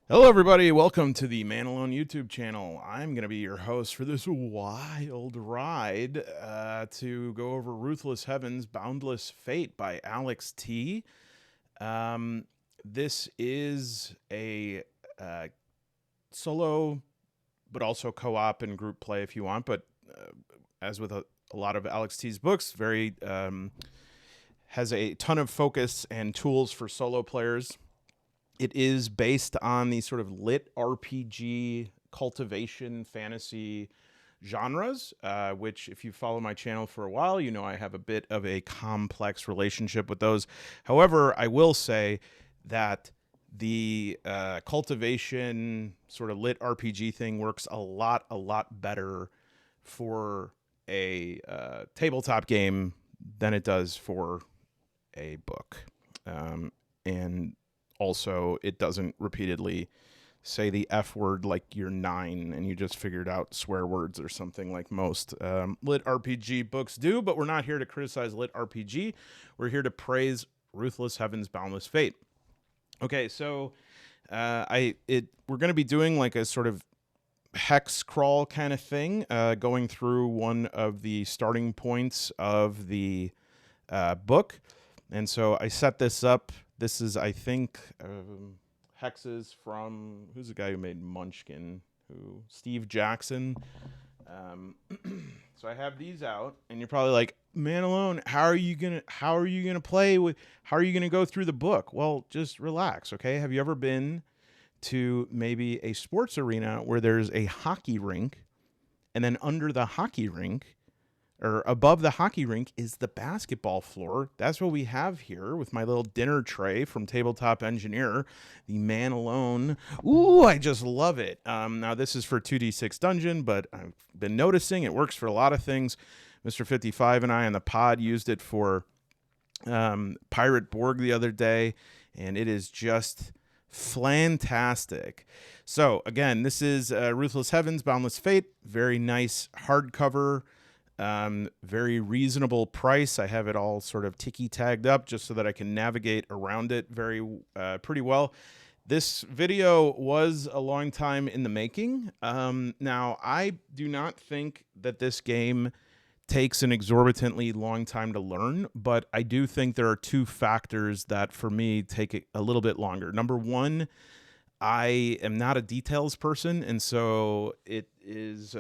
Hello, everybody. Welcome to the Man Alone YouTube channel. I'm going to be your host for this wild ride to go over Ruthless Heavens, Boundless Fate by Alex T. This is a solo, but also co-op and group play if you want. But as with a lot of Alex T's books, has a ton of focus and tools for solo players. It is based on the sort of LitRPG cultivation fantasy genres, which if you follow my channel for a while, you know I have a bit of a complex relationship with those. However, I will say that the cultivation sort of LitRPG thing works a lot better for a tabletop game than it does for a book. And also, it doesn't repeatedly say the F word like you're 9 and you just figured out swear words or something like most Lit RPG books do. But we're not here to criticize Lit RPG. We're here to praise Ruthless Heavens, Boundless Fate. Okay, so we're going to be doing like a sort of hex crawl kind of thing, going through one of the starting points of the book. And so I set this up. This is, I think, hexes from, who's the guy who made Munchkin? Steve Jackson. So I have these out, and you're probably like, Man Alone, how are you gonna go through the book? Well, just relax, okay? Have you ever been to maybe a sports arena where there's a hockey rink, and then under the hockey rink, or above the hockey rink, is the basketball floor? That's what we have here with my little dinner tray from Tabletop Engineer, the Man Alone. Ooh, I just love it. Now, this is for 2d6 Dungeon, but I've been noticing it works for a lot of things. Mr. 55 and I on the pod used it for Pirate Borg the other day, and it is just fantastic. So, again, this is Ruthless Heavens, Boundless Fate. Very nice hardcover. Very reasonable price. I have it all sort of ticky tagged up just so that I can navigate around it pretty well. This video was a long time in the making. Now, I do not think that this game takes an exorbitantly long time to learn, but I do think there are two factors that for me take it a little bit longer. Number one, I am not a details person, and so it is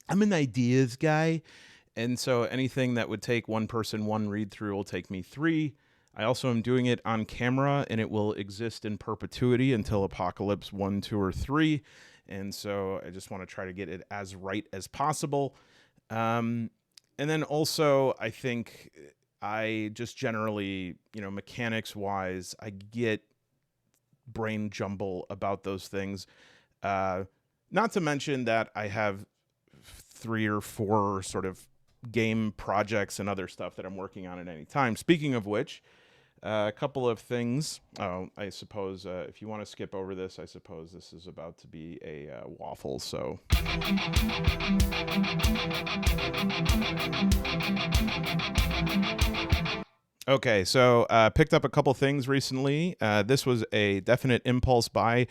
I'm an ideas guy, and so anything that would take one person one read through will take me 3. I also am doing it on camera, and it will exist in perpetuity until Apocalypse 1, 2, or 3, and so I just want to try to get it as right as possible. And then also, I think I just generally, mechanics-wise, I get brain jumble about those things. Not to mention that I have 3 or 4 sort of game projects and other stuff that I'm working on at any time. Speaking of which, a couple of things. I suppose if you want to skip over this, I suppose this is about to be a waffle. So. Okay, so picked up a couple things recently. This was a definite impulse buy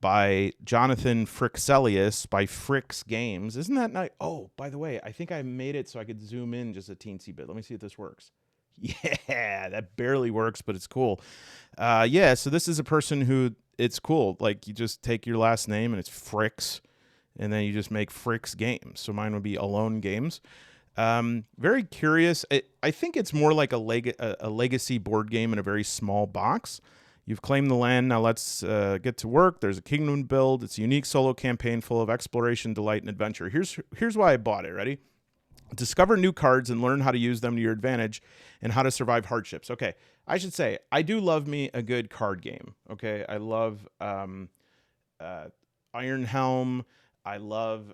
by Jonathan Frixelius by Frix Games. Isn't that nice? Oh, by the way, I think I made it so I could zoom in just a teensy bit. Let me see if this works. Yeah, that barely works, but it's cool. Yeah, so this is a person who, it's cool. Like, you just take your last name, and it's Frix, and then you just make Frix Games. So mine would be Alone Games. Very curious. I think it's more like a legacy board game in a very small box. You've claimed the land, now let's get to work. There's a kingdom to build. It's a unique solo campaign full of exploration, delight, and adventure. Here's why I bought it. Ready? Discover new cards and learn how to use them to your advantage and how to survive hardships. Okay, I should say, I do love me a good card game. Okay, I love Iron Helm. I love,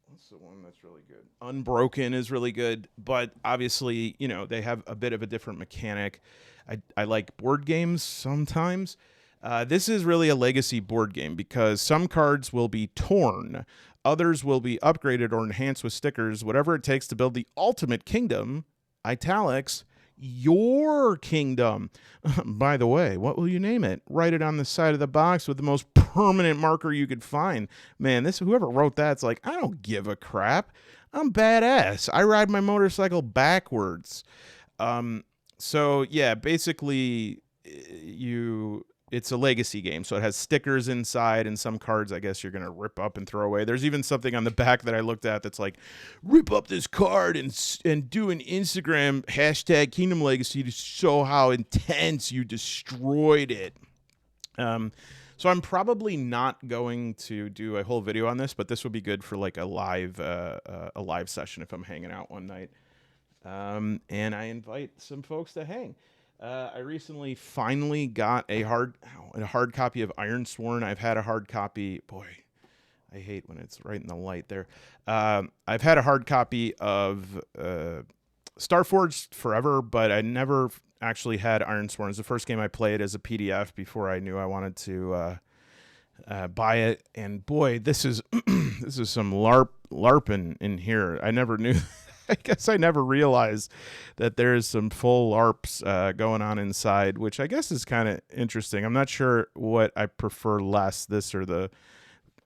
what's the one that's really good? Unbroken is really good, but obviously, they have a bit of a different mechanic. I like board games sometimes. This is really a legacy board game because some cards will be torn. Others will be upgraded or enhanced with stickers, whatever it takes to build the ultimate kingdom, italics, your kingdom. By the way, what will you name it? Write it on the side of the box with the most permanent marker you could find. Man, whoever wrote that's like, I don't give a crap. I'm badass. I ride my motorcycle backwards. So yeah, basically it's a legacy game. So it has stickers inside, and some cards I guess you're going to rip up and throw away. There's even something on the back that I looked at that's like, rip up this card and do an Instagram hashtag Kingdom Legacy to show how intense you destroyed it. So I'm probably not going to do a whole video on this, but this would be good for like a live session if I'm hanging out one night. And I invite some folks to hang. I recently finally got a hard copy of Ironsworn. I've had a hard copy. Boy, I hate when it's right in the light there. I've had a hard copy of Starforged forever, but I never actually had Ironsworn. It's the first game I played as a PDF before I knew I wanted to buy it. And boy, this is this is some LARPing in here. I never knew. I guess I never realized that there's some full LARPs going on inside, which I guess is kind of interesting. I'm not sure what I prefer less, this or the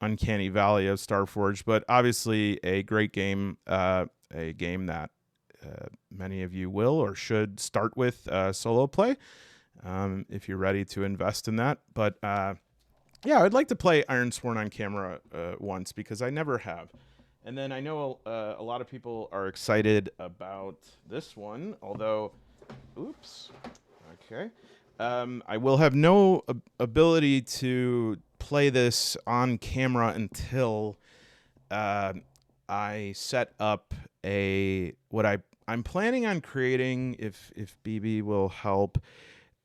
Uncanny Valley of Starforged, but obviously a great game, a game that many of you will or should start with solo play if you're ready to invest in that. But yeah, I'd like to play Ironsworn on camera once because I never have. And then I know a lot of people are excited about this one, although, oops, okay. I will have no ability to play this on camera until I set up I'm planning on creating, if BB will help,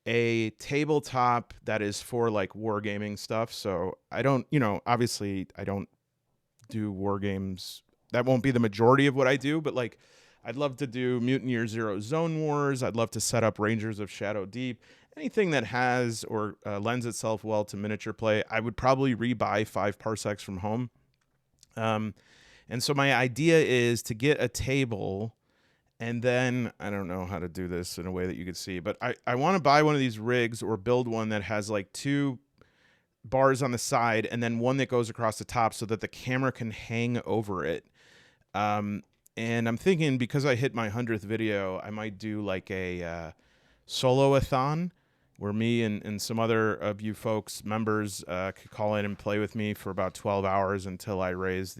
a tabletop that is for like wargaming stuff. So I don't, obviously I don't do war games. That won't be the majority of what I do, but like I'd love to do Mutant Year Zero Zone Wars. I'd love to set up Rangers of Shadow Deep. Anything that has or lends itself well to miniature play. I would probably rebuy 5 parsecs from home. And so my idea is to get a table, and then I don't know how to do this in a way that you could see, but I want to buy one of these rigs or build one that has like 2 bars on the side and then one that goes across the top so that the camera can hang over it. And I'm thinking, because I hit my 100th video, I might do like a solo-a-thon where me and some other of you folks, members, could call in and play with me for about 12 hours until I raise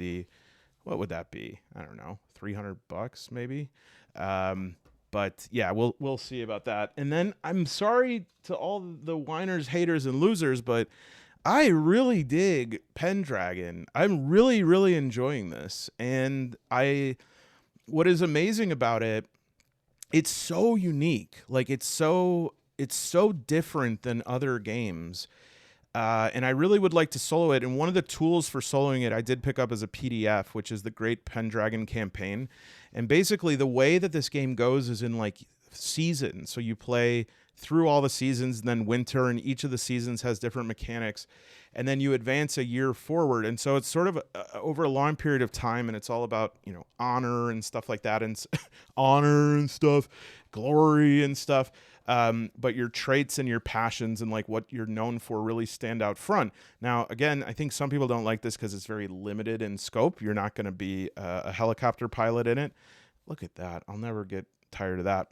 what would that be? I don't know, $300 maybe. But yeah, we'll see about that. And then I'm sorry to all the whiners, haters, and losers, but I really dig Pendragon. I'm really, really enjoying this. And what is amazing about it, it's so unique. Like it's so different than other games. And I really would like to solo it. And one of the tools for soloing it, I did pick up as a PDF, which is the Great Pendragon Campaign. And basically the way that this game goes is in like seasons. So you play through all the seasons, and then winter, and each of the seasons has different mechanics. And then you advance a year forward. And so it's sort of over a long period of time, and it's all about, honor and stuff like that, and honor and stuff, glory and stuff. But your traits and your passions and like what you're known for really stand out front. Now, again, I think some people don't like this because it's very limited in scope. You're not going to be a helicopter pilot in it. Look at that. I'll never get tired of that.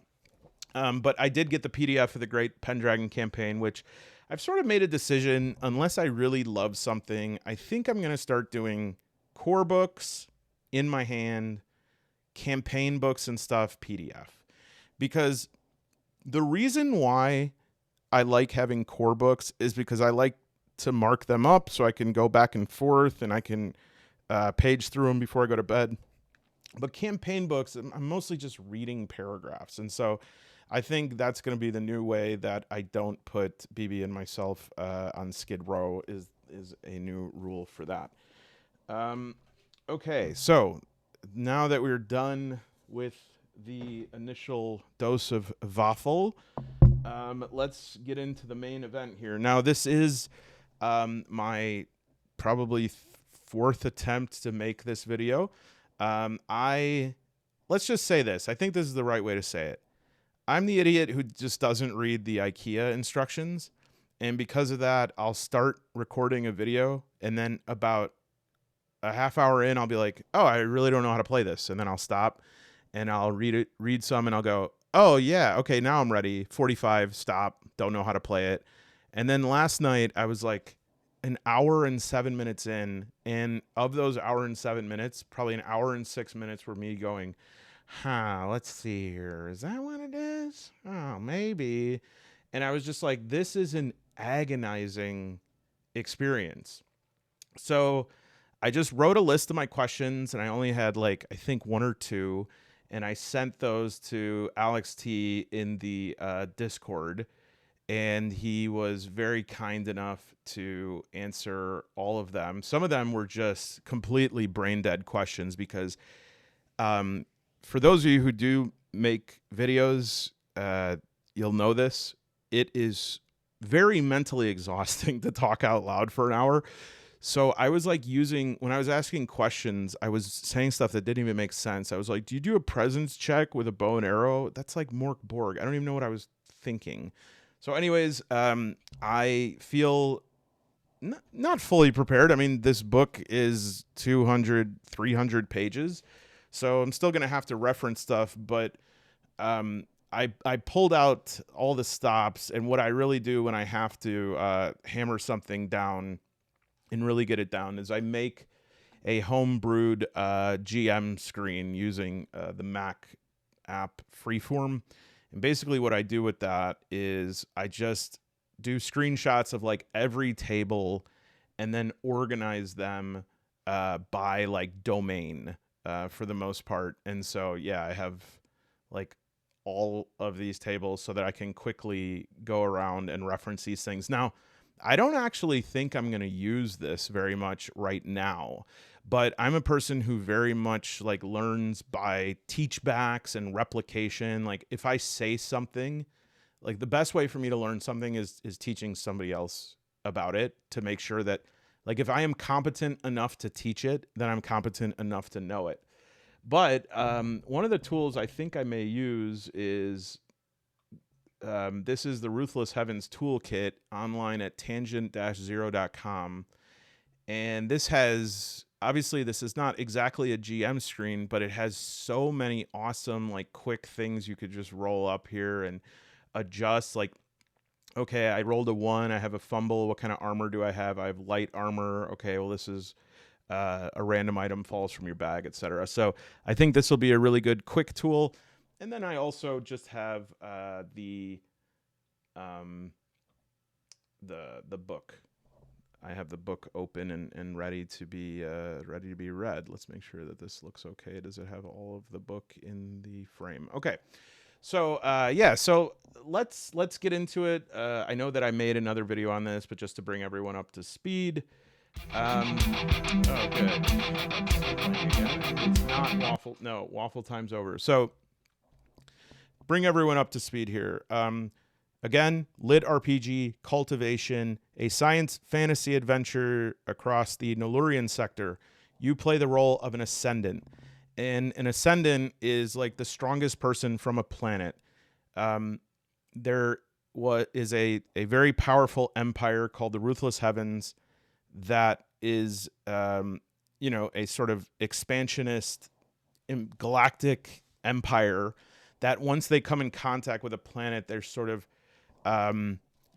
But I did get the PDF of the Great Pendragon Campaign, which I've sort of made a decision, unless I really love something, I think I'm going to start doing core books in my hand, campaign books and stuff, PDF. Because the reason why I like having core books is because I like to mark them up so I can go back and forth and I can page through them before I go to bed. But campaign books, I'm mostly just reading paragraphs. And so I think that's going to be the new way that I don't put BB and myself on Skid Row is a new rule for that. Okay, so now that we're done with the initial dose of waffle, let's get into the main event here. Now, this is my probably 4th attempt to make this video. Let's just say this. I think this is the right way to say it. I'm the idiot who just doesn't read the IKEA instructions. And because of that, I'll start recording a video, and then about a half hour in, I'll be like, oh, I really don't know how to play this. And then I'll stop and I'll read some, and I'll go, oh yeah, okay, now I'm ready. 45, stop, don't know how to play it. And then last night I was like an hour and 7 minutes in, and of those hour and 7 minutes, probably an hour and 6 minutes were me going, let's see here. Is that what it is? Oh, maybe. And I was just like, this is an agonizing experience. So I just wrote a list of my questions, and I only had like, I think one or two, and I sent those to Alex T in the Discord, and he was very kind enough to answer all of them. Some of them were just completely brain dead questions because for those of you who do make videos, you'll know this. It is very mentally exhausting to talk out loud for an hour. So I was like when I was asking questions, I was saying stuff that didn't even make sense. I was like, do you do a presence check with a bow and arrow? That's like Mork Borg. I don't even know what I was thinking. So anyways, I feel not fully prepared. I mean, this book is 200, 300 pages. So I'm still going to have to reference stuff, but I pulled out all the stops, and what I really do when I have to hammer something down and really get it down is I make a homebrewed GM screen using the Mac app Freeform. And basically what I do with that is I just do screenshots of like every table and then organize them by like domain for the most part. And so, yeah, I have like all of these tables so that I can quickly go around and reference these things. Now, I don't actually think I'm going to use this very much right now, but I'm a person who very much like learns by teachbacks and replication. Like if I say something, like the best way for me to learn something is teaching somebody else about it, to make sure that like if I am competent enough to teach it, then I'm competent enough to know it. But one of the tools I think I may use is this is the Ruthless Heavens toolkit online at tangent-0.com. And this has, obviously this is not exactly a GM screen, but it has so many awesome, like quick things you could just roll up here and adjust. Like, okay, I rolled a 1, I have a fumble. What kind of armor do I have? I have light armor. Okay, well, this is a random item falls from your bag, etc. So I think this will be a really good quick tool. And then I also just have the book. I have the book open and ready to be read. Let's make sure that this looks okay. Does it have all of the book in the frame? Okay. So yeah, so let's get into it. I know that I made another video on this, but just to bring everyone up to speed. Oh, good. It's not waffle. No, waffle time's over. So bring everyone up to speed here. Again, LitRPG, Cultivation, a science fantasy adventure across the Nolurian sector. You play the role of an Ascendant. And an Ascendant is like the strongest person from a planet. There is a very powerful empire called the Ruthless Heavens that is, a sort of expansionist galactic empire that once they come in contact with a planet, they're sort of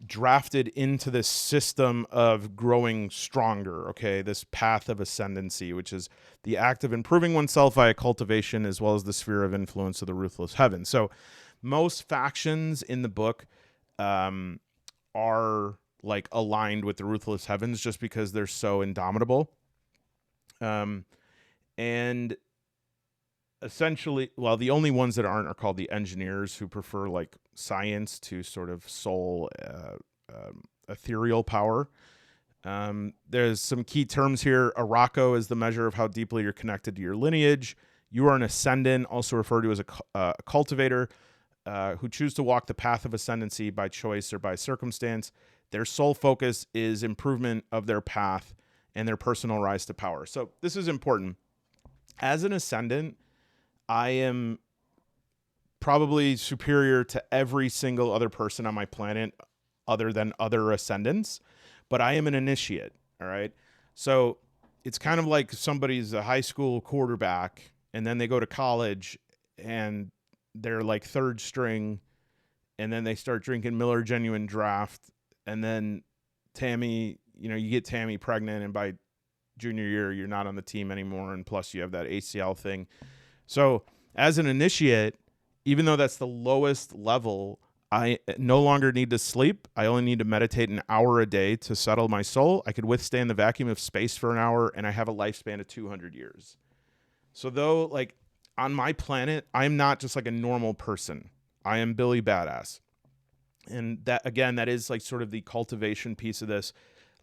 drafted into this system of growing stronger, okay? This path of ascendancy, which is the act of improving oneself via cultivation, as well as the sphere of influence of the Ruthless Heavens. So most factions in the book are like aligned with the Ruthless Heavens just because they're so indomitable. And essentially, well, the only ones that aren't are called the engineers, who prefer like science to sort of soul ethereal power. There's some key terms here. Araco is the measure of how deeply you're connected to your lineage. You are an ascendant, also referred to as a cultivator, who choose to walk the path of ascendancy by choice or by circumstance. Their sole focus is improvement of their path and their personal rise to power. So this is important. As an ascendant, I am probably superior to every single other person on my planet other than other ascendants, but I am an initiate. All right. So it's kind of like somebody's a high school quarterback and then they go to college and they're like third string, and then they start drinking Miller Genuine Draft, and then Tammy, you get Tammy pregnant, and by junior year, you're not on the team anymore, and plus you have that ACL thing. So as an initiate, even though that's the lowest level, I no longer need to sleep. I only need to meditate an hour a day to settle my soul. I could withstand the vacuum of space for an hour, and I have a lifespan of 200 years. So though, like, on my planet, I'm not just like a normal person. I am Billy Badass. And that, again, that is like sort of the cultivation piece of this.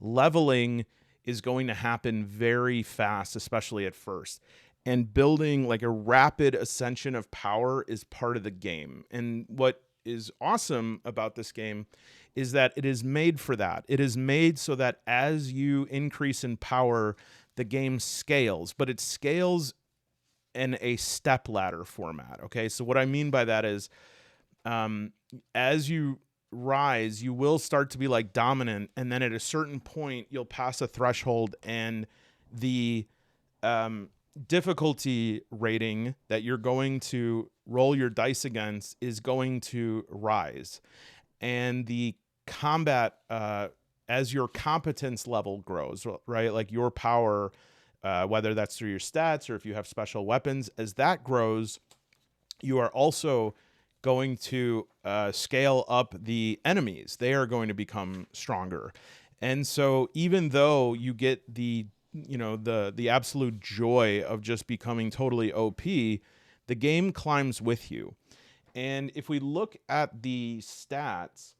Leveling is going to happen very fast, especially at first. And building like a rapid ascension of power is part of the game. And what is awesome about this game is that it is made for that. It is made so that as you increase in power, the game scales, but it scales in a step ladder format. Okay. So what I mean by that is, as you rise, you will start to be like dominant. And then at a certain point, you'll pass a threshold, and the, difficulty rating that you're going to roll your dice against is going to rise. And the combat, as your competence level grows, right? Like your power, whether that's through your stats or if you have special weapons, as that grows, you are also going to scale up the enemies. They are going to become stronger. And so even though you get the absolute joy of just becoming totally OP, the game climbs with you. And if we look at the stats,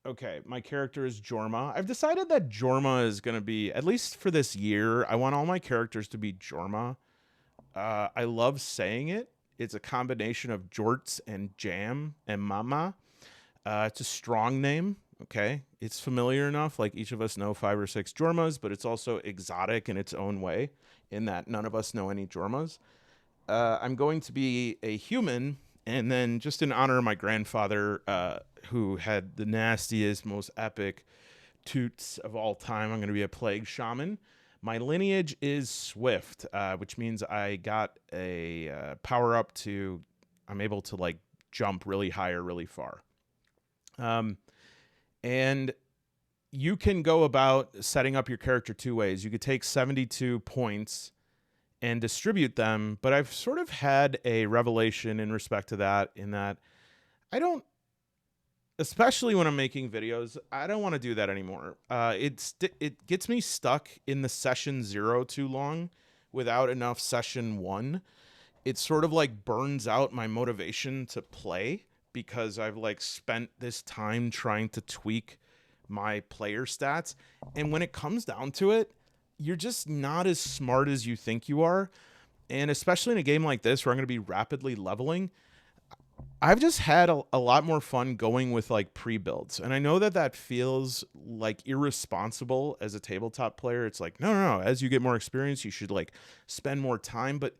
okay, my character is Jorma. I've decided that Jorma is going to be, at least for this year, I want all my characters to be Jorma. I love saying it. It's a combination of jorts and jam and mama. It's a strong name. Okay. It's familiar enough. Like each of us know 5 or 6 Jormas, but it's also exotic in its own way in that none of us know any Jormas. I'm going to be a human. And then just in honor of my grandfather, who had the nastiest, most epic toots of all time, I'm going to be a plague shaman. My lineage is swift, which means I got a power up to, I'm able to like jump really high or really far. And you can go about setting up your character 2 ways. You could take 72 points and distribute them, but I've sort of had a revelation in respect to that, in that I don't, especially when I'm making videos, I don't want to do that anymore. It gets me stuck in the session 0 too long without enough session 1. It sort of like burns out my motivation to play, because I've like spent this time trying to tweak my player stats. And when it comes down to it, you're just not as smart as you think you are. And especially in a game like this where I'm going to be rapidly leveling, I've just had a lot more fun going with like pre-builds. And I know that feels like irresponsible as a tabletop player. It's like, no. As you get more experience, you should like spend more time. But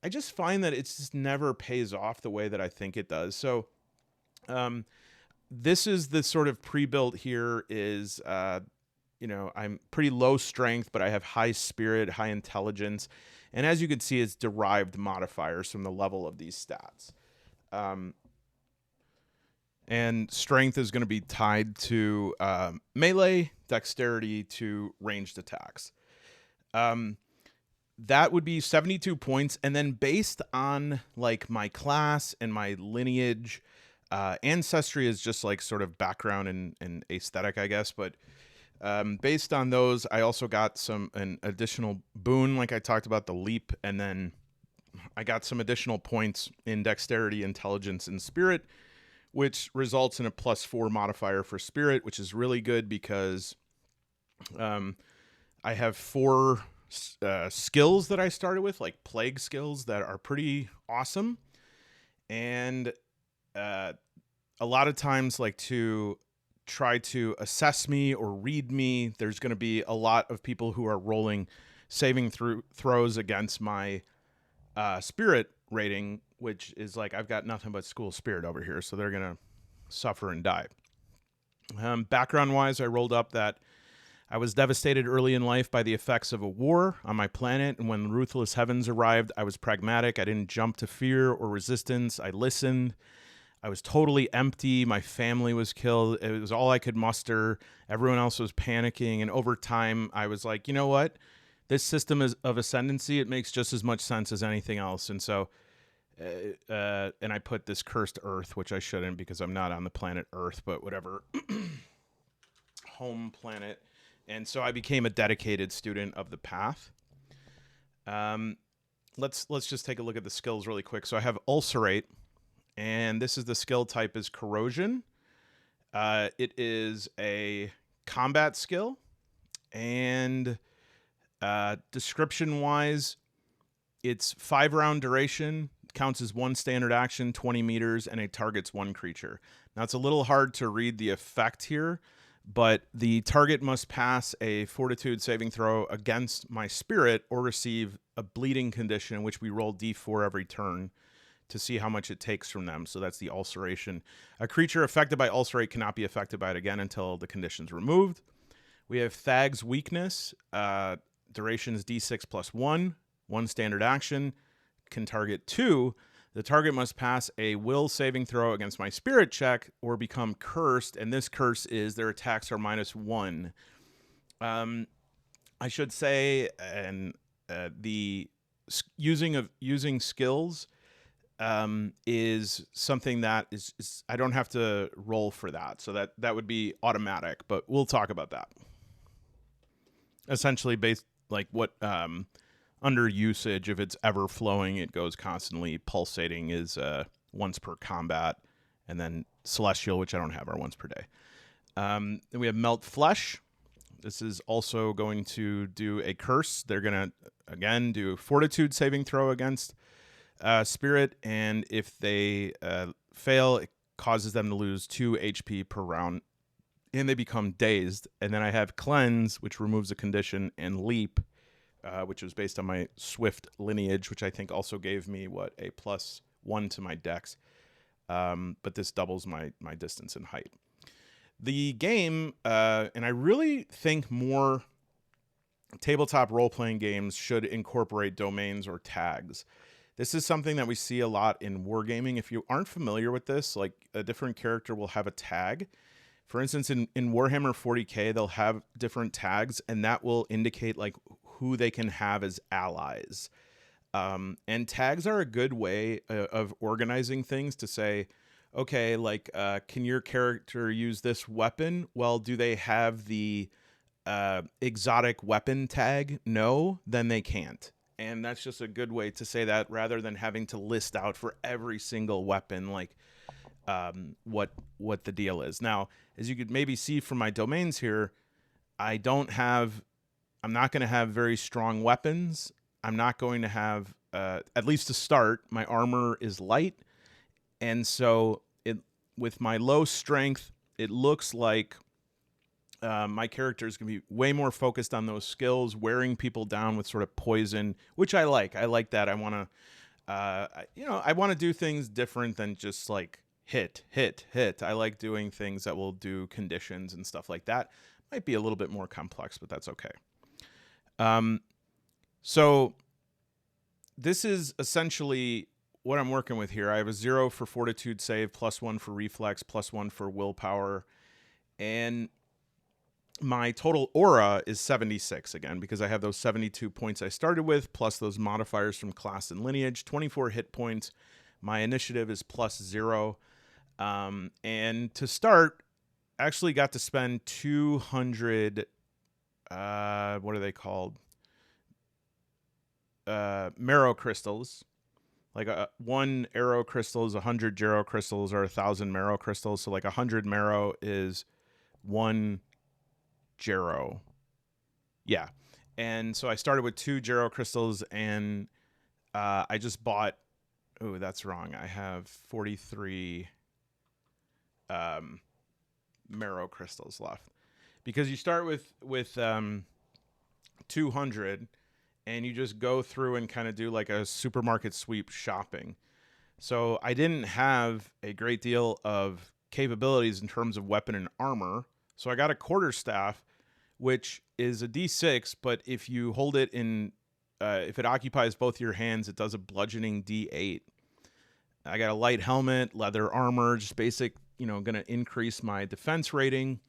I just find that it's just never pays off the way that I think it does. So, this is the sort of pre-built here is, I'm pretty low strength, but I have high spirit, high intelligence. And as you can see, it's derived modifiers from the level of these stats. And strength is going to be tied to melee, dexterity to ranged attacks. That would be 72 points. And then based on like my class and my lineage, ancestry is just like sort of background and aesthetic, I guess. But based on those, I also got an additional boon, like I talked about, the leap. And then I got some additional points in dexterity, intelligence, and spirit, which results in a +4 modifier for spirit, which is really good because I have 4 skills that I started with, like plague skills that are pretty awesome. And a lot of times, like to try to assess me or read me, there's going to be a lot of people who are rolling saving throws against my spirit rating, which is like, I've got nothing but school spirit over here, so they're going to suffer and die. Background-wise, I rolled up that I was devastated early in life by the effects of a war on my planet, and when Ruthless Heavens arrived, I was pragmatic. I didn't jump to fear or resistance. I listened. I was totally empty. My family was killed. It was all I could muster. Everyone else was panicking, and over time, I was like, you know what? This system is of ascendancy. It makes just as much sense as anything else, and so... and I put this cursed Earth, which I shouldn't because I'm not on the planet Earth, but whatever, home planet. And so I became a dedicated student of the path. Let's just take a look at the skills really quick. So I have ulcerate, and this is the skill type is corrosion. It is a combat skill, and description wise, it's 5-round duration, counts as 1 standard action, 20 meters, and it targets 1 creature. Now, it's a little hard to read the effect here, but the target must pass a fortitude saving throw against my spirit or receive a bleeding condition in which we roll d4 every turn to see how much it takes from them. So that's the ulceration. A creature affected by ulcerate cannot be affected by it again until the condition's removed. We have Thag's weakness. Duration is d6 plus 1. 1 standard action, can target 2. The target must pass a will saving throw against my spirit check or become cursed, and this curse is their attacks are -1. I should say, and the using skills is something that is I don't have to roll for that, so that would be automatic, but we'll talk about that. Essentially, based like what under usage, if it's ever flowing, it goes constantly pulsating, is once per combat, and then celestial, which I don't have, are once per day. Then we have melt flesh. This is also going to do a curse. They're going to, again, do fortitude saving throw against spirit, and if they fail, it causes them to lose 2 HP per round, and they become dazed. And then I have cleanse, which removes a condition, and leap, which was based on my swift lineage, which I think also gave me, a +1 to my dex. But this doubles my distance and height. The game, and I really think more tabletop role-playing games should incorporate domains or tags. This is something that we see a lot in wargaming. If you aren't familiar with this, like a different character will have a tag. For instance, in Warhammer 40K, they'll have different tags, and that will indicate like who they can have as allies. And tags are a good way of organizing things to say, okay, like, can your character use this weapon? Well, do they have the exotic weapon tag? No, then they can't. And that's just a good way to say that rather than having to list out for every single weapon, like what the deal is. Now, as you could maybe see from my domains here, I'm not going to have very strong weapons. I'm not going to have, at least to start, my armor is light. And so with my low strength, it looks like my character is going to be way more focused on those skills, wearing people down with sort of poison, which I like. I like that. I want to, I want to do things different than just like hit. I like doing things that will do conditions and stuff like that. Might be a little bit more complex, but that's okay. So this is essentially what I'm working with here. I have a 0 for fortitude save, +1 for reflex, +1 for willpower, and my total aura is 76 again, because I have those 72 points I started with, plus those modifiers from class and lineage, 24 hit points. My initiative is +0. And to start, actually got to spend 200, what are they called? Marrow crystals. Like one arrow crystal is 100 Jarrow crystals, or 1,000 marrow crystals. So like 100 marrow is 1 Jarrow. Yeah. And so I started with 2 Jarrow crystals, and I just bought, oh, that's wrong. I have 43 marrow crystals left. Because you start with 200, and you just go through and kind of do like a supermarket sweep shopping. So I didn't have a great deal of capabilities in terms of weapon and armor. So I got a quarterstaff, which is a D6, but if you hold it in, if it occupies both your hands, it does a bludgeoning D8. I got a light helmet, leather armor, just basic, going to increase my defense rating.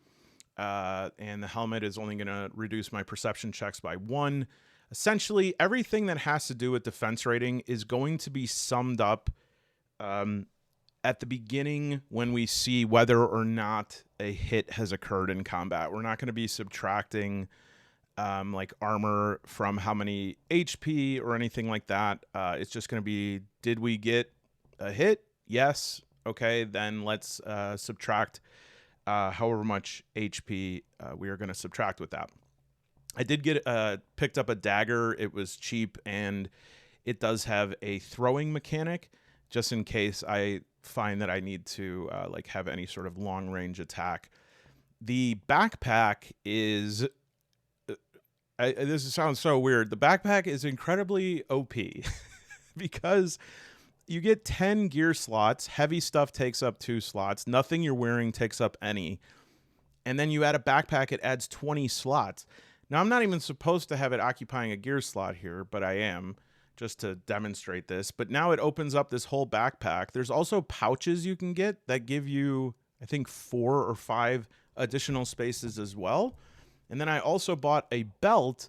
And the helmet is only going to reduce my perception checks by 1. Essentially, everything that has to do with defense rating is going to be summed up at the beginning when we see whether or not a hit has occurred in combat. We're not going to be subtracting like armor from how many HP or anything like that. It's just going to be, did we get a hit? Yes. Okay, then let's subtract however much HP we are going to subtract with that. I did get picked up a dagger. It was cheap, and it does have a throwing mechanic, just in case I find that I need to like have any sort of long range attack. The backpack is. This sounds so weird. The backpack is incredibly OP because you get 10 gear slots. Heavy stuff takes up 2 slots. Nothing you're wearing takes up any. And then you add a backpack, it adds 20 slots. Now, I'm not even supposed to have it occupying a gear slot here, but I am, just to demonstrate this. But now it opens up this whole backpack. There's also pouches you can get that give you, I think, 4 or 5 additional spaces as well. And then I also bought a belt,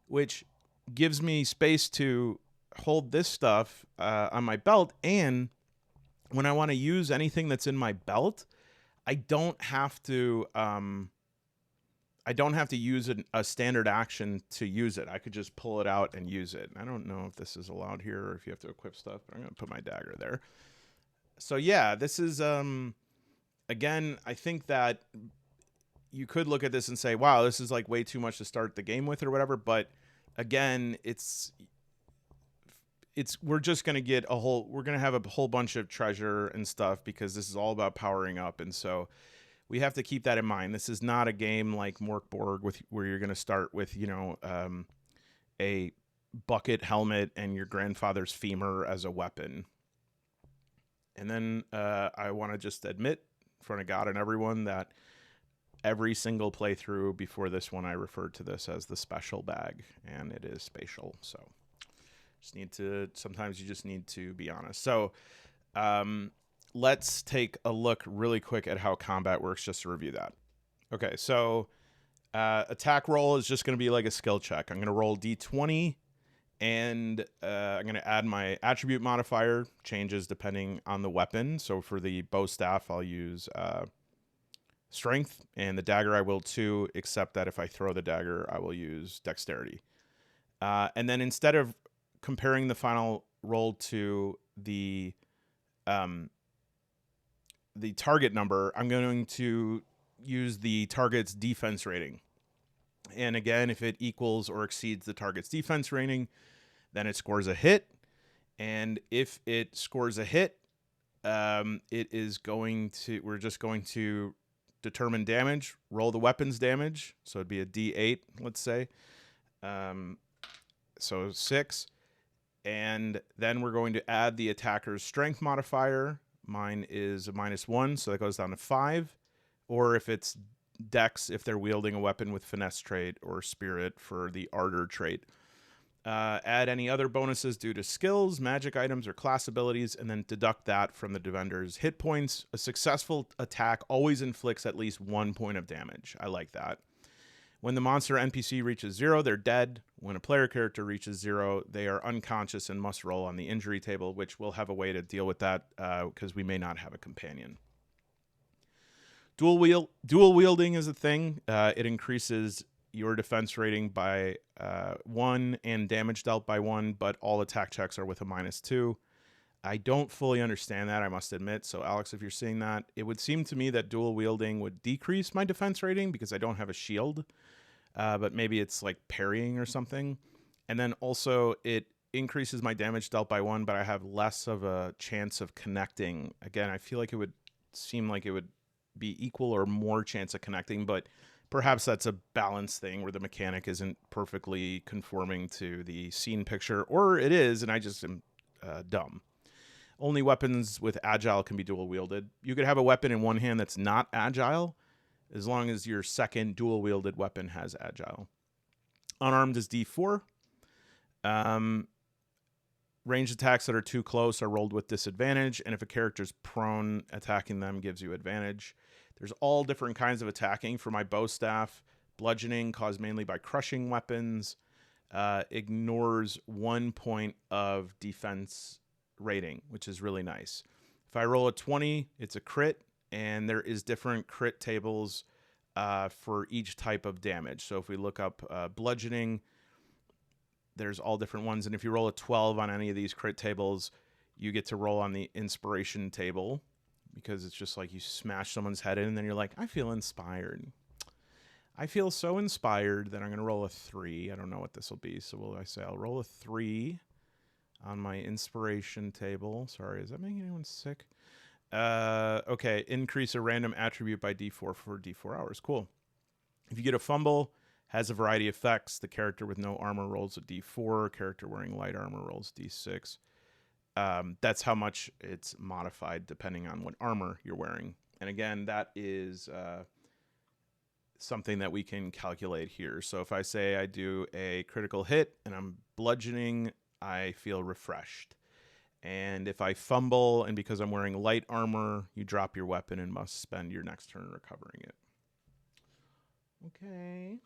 which gives me space to hold this stuff on my belt. And when I want to use anything that's in my belt, I don't have to use a standard action to use it. I could just pull it out and use it. I don't know if this is allowed here or if you have to equip stuff, but I'm going to put my dagger there. So yeah, this is, again, I think that you could look at this and say, wow, this is like way too much to start the game with or whatever. But again, we're just going to get we're going to have a whole bunch of treasure and stuff because this is all about powering up. And so we have to keep that in mind. This is not a game like Morkborg where you're going to start with, a bucket helmet and your grandfather's femur as a weapon. And then I want to just admit in front of God and everyone that every single playthrough before this one, I referred to this as the special bag, and it is spatial. So sometimes you just need to be honest. So let's take a look really quick at how combat works just to review that. Okay, so attack roll is just going to be like a skill check. I'm going to roll D20, and I'm going to add my attribute modifier, changes depending on the weapon. So for the bow staff, I'll use strength, and the dagger I will too, except that if I throw the dagger, I will use dexterity. And then instead of comparing the final roll to the target number, I'm going to use the target's defense rating. And again, if it equals or exceeds the target's defense rating, then it scores a hit. And if it scores a hit, we're just going to determine damage, roll the weapon's damage. So it'd be a D8, let's say. So 6. And then we're going to add the attacker's strength modifier. Mine is a -1, so that goes down to 5. Or if it's dex, if they're wielding a weapon with finesse trait, or spirit for the ardor trait. Add any other bonuses due to skills, magic items, or class abilities, and then deduct that from the defender's hit points. A successful attack always inflicts at least 1 point of damage. I like that. When the monster NPC reaches 0, they're dead. When a player character reaches 0, they are unconscious and must roll on the injury table, which we'll have a way to deal with that because we may not have a companion. Dual wielding is a thing. It increases your defense rating by 1 and damage dealt by 1, but all attack checks are with a -2. I don't fully understand that, I must admit. So, Alex, if you're seeing that, it would seem to me that dual wielding would decrease my defense rating because I don't have a shield. But maybe it's like parrying or something. And then also it increases my damage dealt by 1, but I have less of a chance of connecting. Again, I feel like it would seem like it would be equal or more chance of connecting, but Perhaps that's a balance thing where the mechanic isn't perfectly conforming to the scene picture, or it is, and I just am dumb. Only weapons with agile can be dual wielded. You could have a weapon in one hand that's not agile, as long as your second dual wielded weapon has agile. Unarmed is D4. Ranged attacks that are too close are rolled with disadvantage, and if a character's prone, attacking them gives you advantage. There's all different kinds of attacking. For my bow staff, bludgeoning caused mainly by crushing weapons ignores 1 point of defense rating, which is really nice. If I roll a 20, it's a crit, and there is different crit tables for each type of damage. So if we look up bludgeoning, there's all different ones. And if you roll a 12 on any of these crit tables, you get to roll on the inspiration table, because it's just like you smash someone's head in and then you're like, I feel inspired. I feel so inspired that I'm going to roll a 3. I don't know what this will be. So will I say I'll roll a 3 on my inspiration table. Sorry, is that making anyone sick? Okay, increase a random attribute by D4 for D4 hours. Cool. If you get a fumble, has a variety of effects. The character with no armor rolls a D4. Character wearing light armor rolls D6. That's how much it's modified depending on what armor you're wearing. And again, that is something that we can calculate here. So if I say I do a critical hit and I'm bludgeoning, I feel refreshed. And if I fumble and because I'm wearing light armor, you drop your weapon and must spend your next turn recovering it. Okay.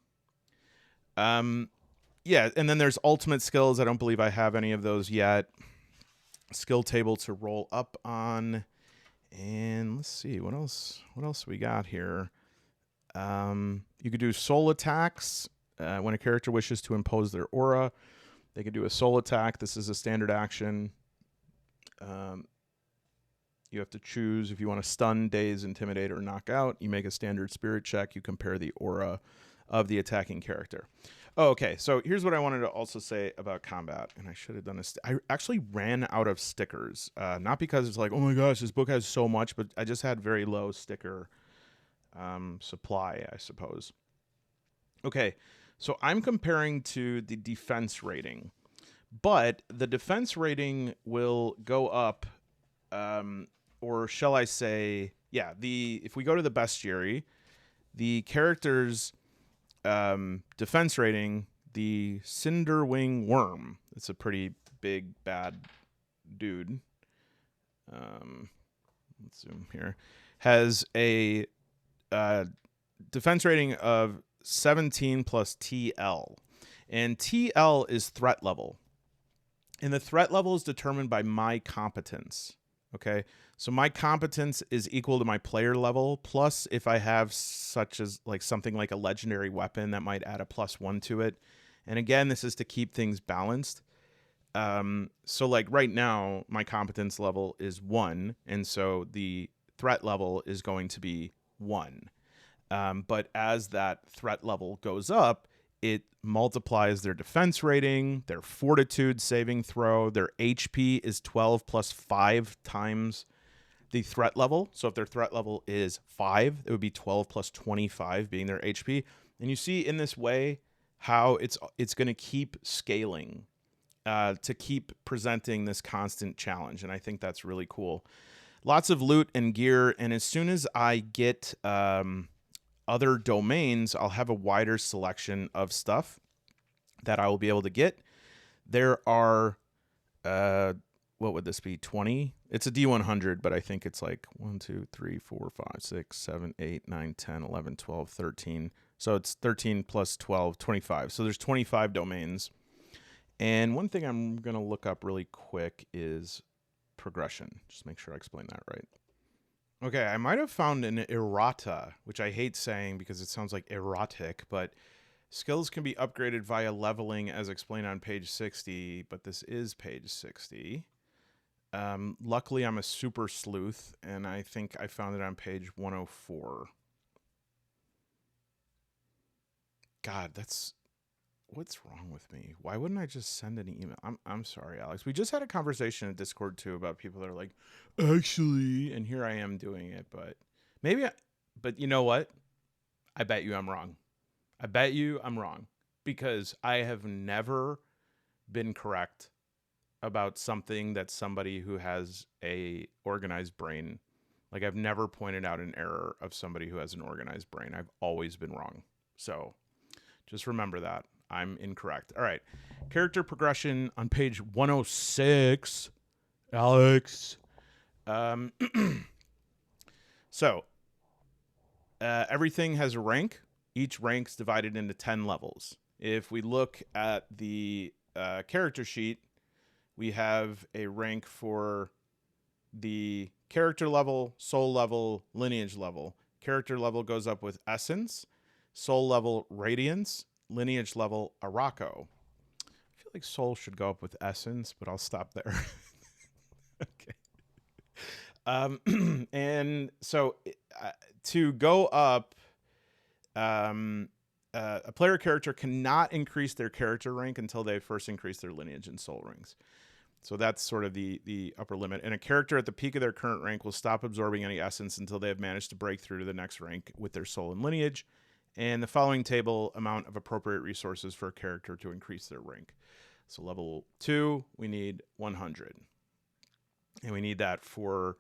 Yeah, and then there's ultimate skills. I don't believe I have any of those yet. Skill table to roll up on. And let's see, what else we got here? You could do soul attacks. When a character wishes to impose their aura, they can do a soul attack. This is a standard action. You have to choose if you want to stun, daze, intimidate, or knock out. You make a standard spirit check. You compare the aura of the attacking character. Oh, okay, so here's what I wanted to also say about combat, and I should have done this. I actually ran out of stickers, not because it's like, oh my gosh, this book has so much, but I just had very low sticker supply, I suppose. Okay, so I'm comparing to the defense rating, but the defense rating will go up, or shall I say, yeah, if we go to the bestiary, the character's defense rating, the Cinderwing Worm, it's a pretty big bad dude, let's zoom here, has a defense rating of 17 plus TL, and TL is threat level, and the threat level is determined by my competence. Okay, so my competence is equal to my player level, plus if I have such as like something like a legendary weapon that might add a +1 to it. And again, this is to keep things balanced. So like right now, my competence level is 1, and so the threat level is going to be 1. But as that threat level goes up, it multiplies their defense rating, their fortitude saving throw, their HP is 12 plus 5 times the threat level. So if their threat level is 5, it would be 12 plus 25 being their HP. And you see in this way how it's going to keep scaling to keep presenting this constant challenge. And I think that's really cool. Lots of loot and gear. And as soon as I get other domains, I'll have a wider selection of stuff that I will be able to get. There are, what would this be, 20? It's a D100, but I think it's like 1, 2, 3, 4, 5, 6, 7, 8, 9, 10, 11, 12, 13. So it's 13 plus 12, 25. So there's 25 domains. And one thing I'm going to look up really quick is progression. Just make sure I explain that right. Okay, I might have found an errata, which I hate saying because it sounds like erotic, but skills can be upgraded via leveling as explained on page 60, but this is page 60. Luckily, I'm a super sleuth, and I think I found it on page 104. God, what's wrong with me? Why wouldn't I just send an email? I'm sorry, Alex. We just had a conversation in Discord too about people that are like, actually, and here I am doing it, but maybe but you know what? I bet you I'm wrong. I bet you I'm wrong, because I have never been correct about something that somebody who has a organized brain, like I've never pointed out an error of somebody who has an organized brain. I've always been wrong. So just remember that. I'm incorrect. All right. Character progression on page 106. Alex. Um, so everything has a rank. Each rank's divided into 10 levels. If we look at the character sheet, we have a rank for the character level, soul level, lineage level. Character level goes up with essence, soul level, radiance, lineage level, Araco. I feel like soul should go up with essence, but I'll stop there. Okay. And so to go up, a player character cannot increase their character rank until they first increase their lineage and soul ranks. So that's sort of the upper limit. And a character at the peak of their current rank will stop absorbing any essence until they have managed to break through to the next rank with their soul and lineage. And the following table amount of appropriate resources for a character to increase their rank. So level 2, we need 100. And we need that for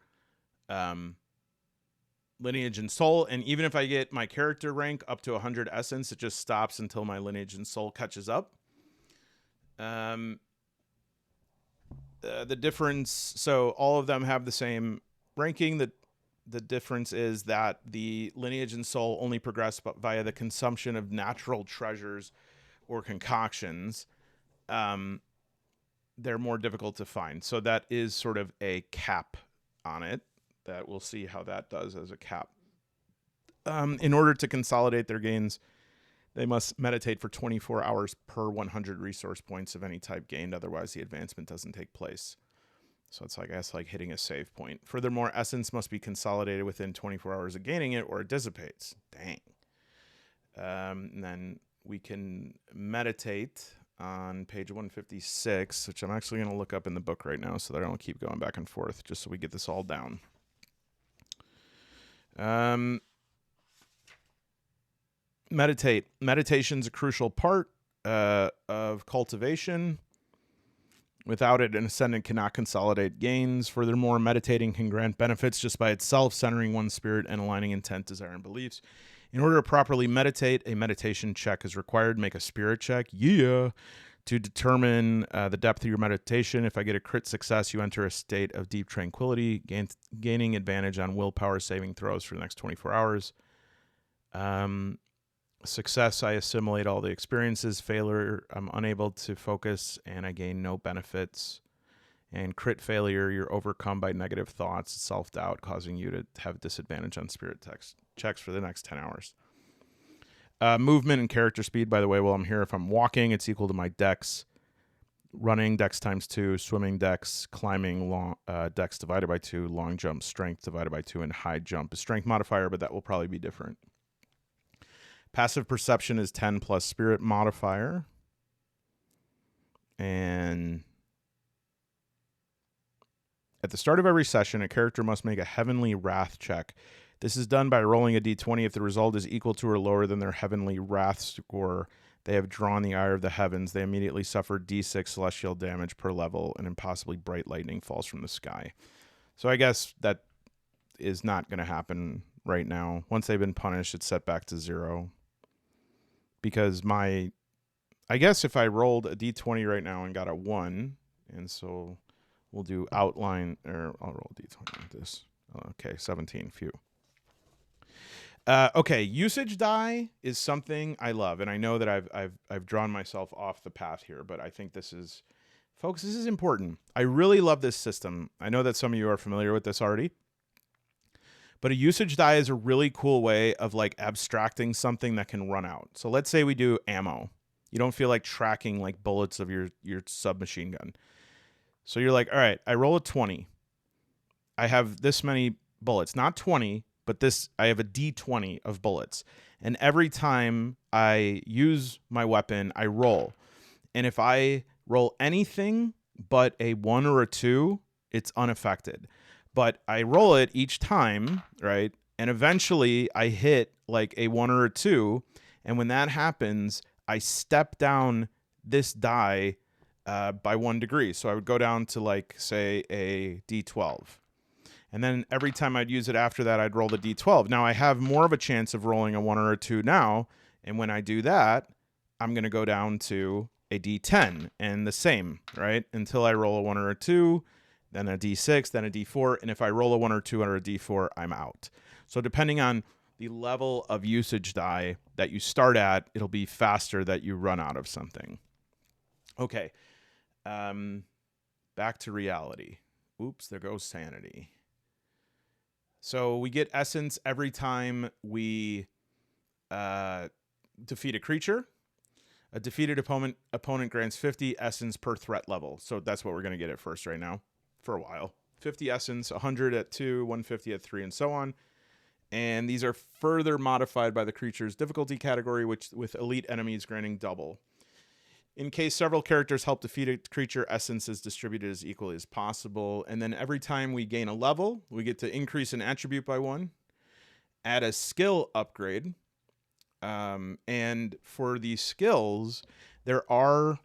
lineage and soul. And even if I get my character rank up to 100 essence, it just stops until my lineage and soul catches up. The difference, so all of them have the same ranking. The difference is that the lineage and soul only progress via the consumption of natural treasures or concoctions. They're more difficult to find. So that is sort of a cap on it. That we'll see how that does as a cap. In order to consolidate their gains, they must meditate for 24 hours per 100 resource points of any type gained. Otherwise, the advancement doesn't take place. So it's, I guess, like hitting a save point. Furthermore, essence must be consolidated within 24 hours of gaining it, or it dissipates. Dang. And then we can meditate on page 156, which I'm actually going to look up in the book right now so that I don't keep going back and forth, just so we get this all down. Meditate. Meditation's a crucial part of cultivation. Without it, an ascendant cannot consolidate gains. Furthermore, meditating can grant benefits just by itself, centering one's spirit and aligning intent, desire, and beliefs. In order to properly meditate, a meditation check is required. Make a spirit check. Yeah. To determine the depth of your meditation. If I get a crit success, you enter a state of deep tranquility, gaining advantage on willpower saving throws for the next 24 hours. Success, I assimilate all the experiences. Failure, I'm unable to focus and I gain no benefits. And crit failure, you're overcome by negative thoughts, self-doubt, causing you to have disadvantage on spirit checks for the next 10 hours. Movement and character speed, by the way, while I'm here, if I'm walking, it's equal to my dex. Running, dex times 2. Swimming, dex. Climbing, dex divided by 2. Long jump, strength divided by 2. And high jump is strength modifier, but that will probably be different. Passive perception is 10 plus spirit modifier. And at the start of every session, a character must make a heavenly wrath check. This is done by rolling a d20. If the result is equal to or lower than their heavenly wrath score, they have drawn the ire of the heavens. They immediately suffer d6 celestial damage per level, and impossibly bright lightning falls from the sky. So I guess that is not going to happen right now. Once they've been punished, it's set back to 0. Because I guess if I rolled a d20 right now and got a 1, and so we'll do outline, or I'll roll a d20 like this. Okay, 17, phew. Okay, usage die is something I love, and I know that I've drawn myself off the path here, but I think this is, folks, this is important. I really love this system. I know that some of you are familiar with this already. But a usage die is a really cool way of like abstracting something that can run out. So let's say we do ammo. You don't feel like tracking like bullets of your submachine gun. So you're like, all right, I roll a 20. I have this many bullets, not 20, but I have a D20 of bullets. And every time I use my weapon, I roll. And if I roll anything but a 1 or a 2, it's unaffected. But I roll it each time, right? And eventually I hit like a 1 or a 2, And when that happens, I step down this die by 1 degree. So I would go down to, like, say, a D12. And then every time I'd use it after that, I'd roll the D12. Now I have more of a chance of rolling a 1 or a 2 now. And when I do that, I'm going to go down to a D10 and the same, right? Until I roll a 1 or a 2, then a D6, then a D4. And if I roll a 1 or 2 or a D4, I'm out. So depending on the level of usage die that you start at, it'll be faster that you run out of something. Okay. Back to reality. Oops, there goes sanity. So we get essence every time we defeat a creature. A defeated opponent grants 50 essence per threat level. So that's what we're going to get at first right now for a while. 50 essence, 100 at 2, 150 at 3, and so on. And these are further modified by the creature's difficulty category, which with elite enemies granting double. In case several characters help defeat a creature, essence is distributed as equally as possible. And then every time we gain a level, we get to increase an attribute by 1, add a skill upgrade. And for these skills, there are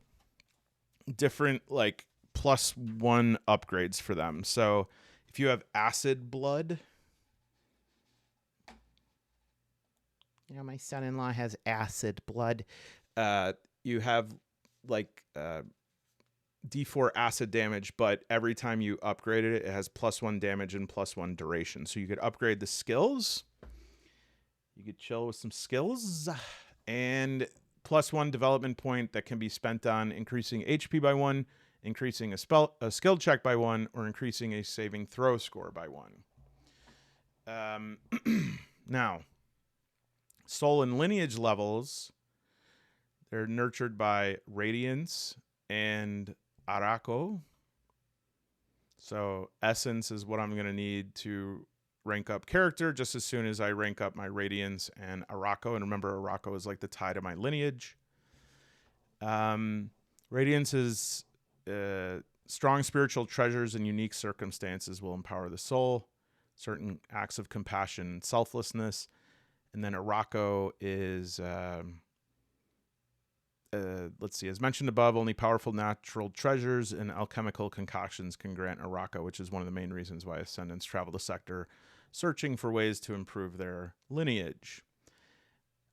different, like, +1 upgrades for them. So if you have acid blood, you know, my son-in-law has acid blood. You have, like, D4 acid damage, but every time you upgrade it, it has +1 damage and +1 duration. So you could upgrade the skills. You could chill with some skills, and +1 development point that can be spent on increasing HP by 1, increasing a skill check by 1, or increasing a saving throw score by 1. Now, soul and lineage levels, they're nurtured by Radiance and Arako. So essence is what I'm going to need to rank up character just as soon as I rank up my Radiance and Arako. And remember, Arako is like the tie to my lineage. Radiance is strong spiritual treasures and unique circumstances will empower the soul. Certain acts of compassion and selflessness. And then Arako is, let's see, as mentioned above, only powerful natural treasures and alchemical concoctions can grant Arako, which is one of the main reasons why Ascendants travel the sector searching for ways to improve their lineage.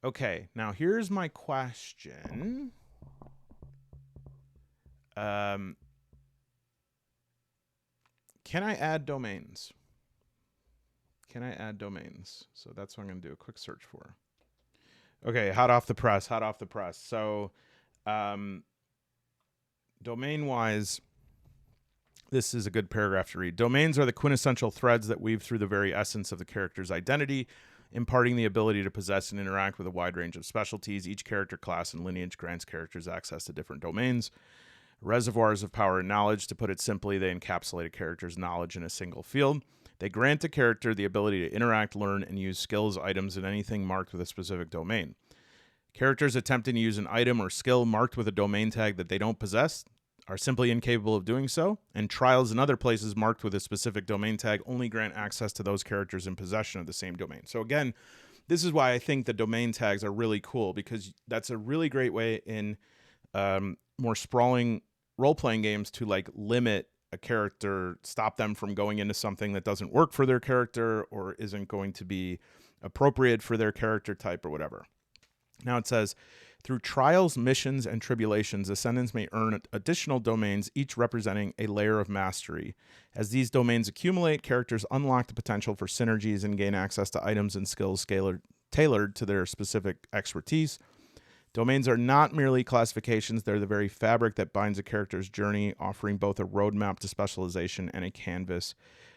Okay, now here's my question. Can I add domains? Can I add domains? So that's what I'm going to do a quick search for. Okay, hot off the press. So domain-wise, this is a good paragraph to read. Domains are the quintessential threads that weave through the very essence of the character's identity, imparting the ability to possess and interact with a wide range of specialties. Each character class and lineage grants characters access to different domains. Reservoirs of power and knowledge. To put it simply, they encapsulate a character's knowledge in a single field. They grant a character the ability to interact, learn, and use skills, items, and anything marked with a specific domain. Characters attempting to use an item or skill marked with a domain tag that they don't possess are simply incapable of doing so, and trials in other places marked with a specific domain tag only grant access to those characters in possession of the same domain. So again, this is why I think the domain tags are really cool, because that's a really great way in more sprawling role-playing games to, like, limit a character, stop them from going into something that doesn't work for their character or isn't going to be appropriate for their character type or whatever. Now it says, through trials, missions, and tribulations, Ascendants may earn additional domains, each representing a layer of mastery. As these domains accumulate, characters unlock the potential for synergies and gain access to items and skills tailored to their specific expertise. Domains are not merely classifications, they're the very fabric that binds a character's journey, offering both a roadmap to specialization and a canvas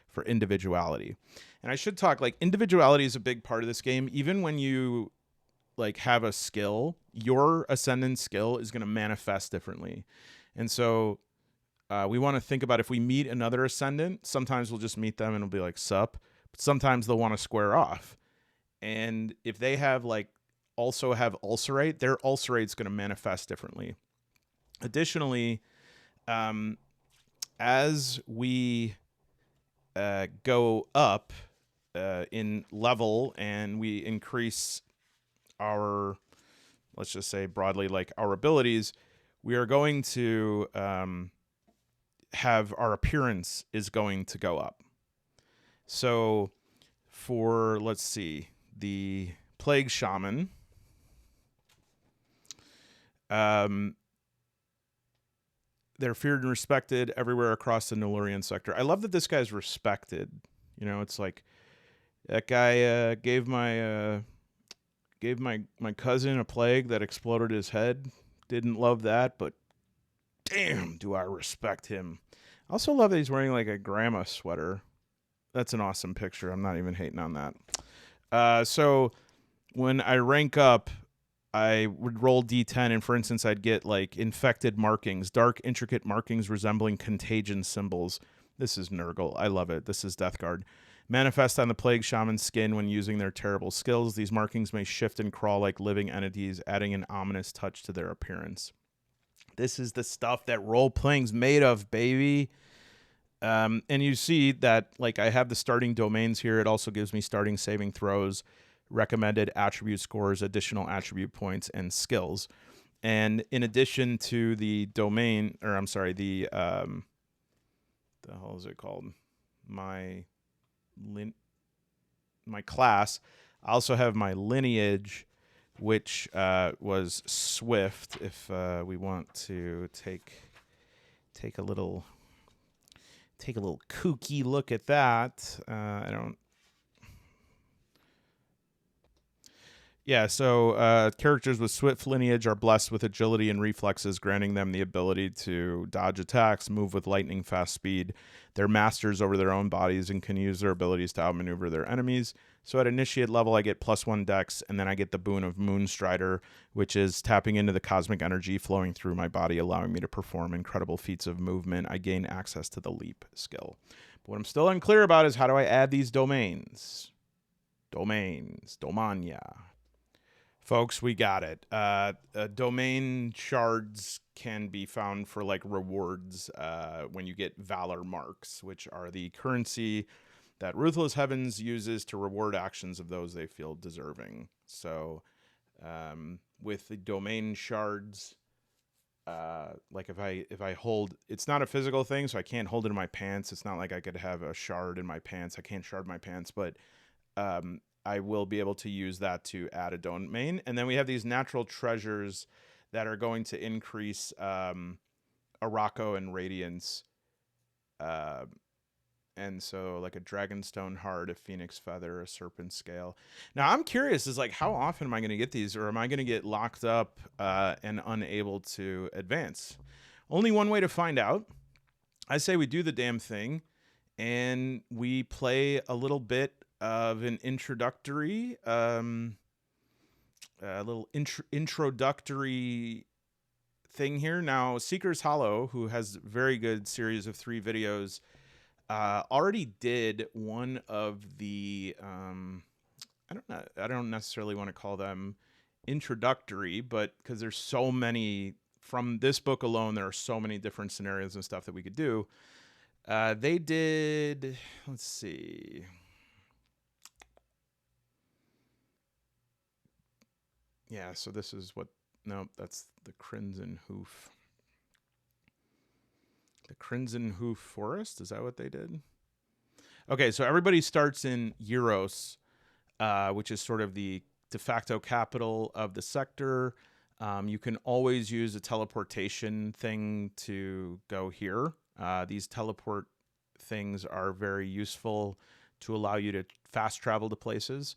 for individuality. And I should talk, like, individuality is a big part of this game. Even when you, like, have a skill, your Ascendant skill is going to manifest differently. And so we want to think about, if we meet another Ascendant, sometimes we'll just meet them and it'll be like, sup. But sometimes they'll want to square off. And if they have, like, also have ulcerate, their ulcerate's going to manifest differently. Additionally, as we go up in level and we increase our let's just say broadly, like our abilities, we are going to have our appearance is going to go up. So for, let's see, the Plague Shaman, they're feared and respected everywhere across the Nulurian sector. I love that this guy's respected. You know, it's like that guy gave my cousin a plague that exploded his head. Didn't love that, but damn, do I respect him. I also love that he's wearing like a grandma sweater. That's an awesome picture. I'm not even hating on that. So when I rank up, I would roll D10, and for instance, I'd get like infected markings, dark, intricate markings resembling contagion symbols. This is Nurgle. I love it. This is Death Guard. Manifest on the Plague Shaman's skin when using their terrible skills. These markings may shift and crawl like living entities, adding an ominous touch to their appearance. This is the stuff that role-playing's made of, baby. And you see that, like, I have the starting domains here. It also gives me starting saving throws, recommended attribute scores, additional attribute points, and skills. And in addition to the domain, or I'm sorry, the hell is it called? My class. I also have my lineage, which was Swift. If we want to take a little kooky look at that, Yeah, so characters with swift lineage are blessed with agility and reflexes, granting them the ability to dodge attacks, move with lightning fast speed. They're masters over their own bodies and can use their abilities to outmaneuver their enemies. So at initiate level, I get +1 dex, and then I get the boon of Moonstrider, which is tapping into the cosmic energy flowing through my body, allowing me to perform incredible feats of movement. I gain access to the leap skill. But what I'm still unclear about is how do I add these domains? Domania. Folks, we got it. Domain shards can be found for like rewards when you get Valor marks, which are the currency that Ruthless Heavens uses to reward actions of those they feel deserving. So with the domain shards, like if I hold, it's not a physical thing, so I can't hold it in my pants. It's not like I could have a shard in my pants. I can't shard my pants, but I will be able to use that to add a domain. And then we have these natural treasures that are going to increase Araco and Radiance. And so like a Dragonstone Heart, a Phoenix Feather, a Serpent Scale. Now I'm curious, is like how often am I going to get these, or am I going to get locked up and unable to advance? Only one way to find out. I say we do the damn thing and we play a little bit of an introductory, introductory thing here. Now, Seeker's Hollow, who has a very good series of 3 videos, already did one of the, I don't necessarily want to call them introductory, but because there's so many, from this book alone, there are so many different scenarios and stuff that we could do. They did, let's see. Yeah, so this is what, no, that's the Crimson Hoof. The Crimson Hoof Forest, is that what they did? Okay, so everybody starts in Euros, which is sort of the de facto capital of the sector. You can always use a teleportation thing to go here. These teleport things are very useful to allow you to fast travel to places.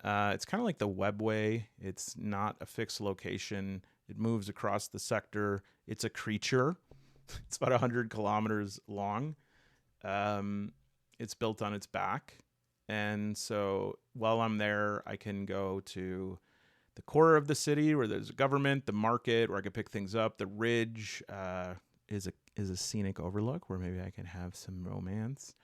It's kind of like the webway. It's not a fixed location. It moves across the sector. It's a creature. It's about 100 kilometers long. It's built on its back. And so while I'm there, I can go to the core of the city where there's a government, the market, where I can pick things up. The ridge is a scenic overlook where maybe I can have some romance.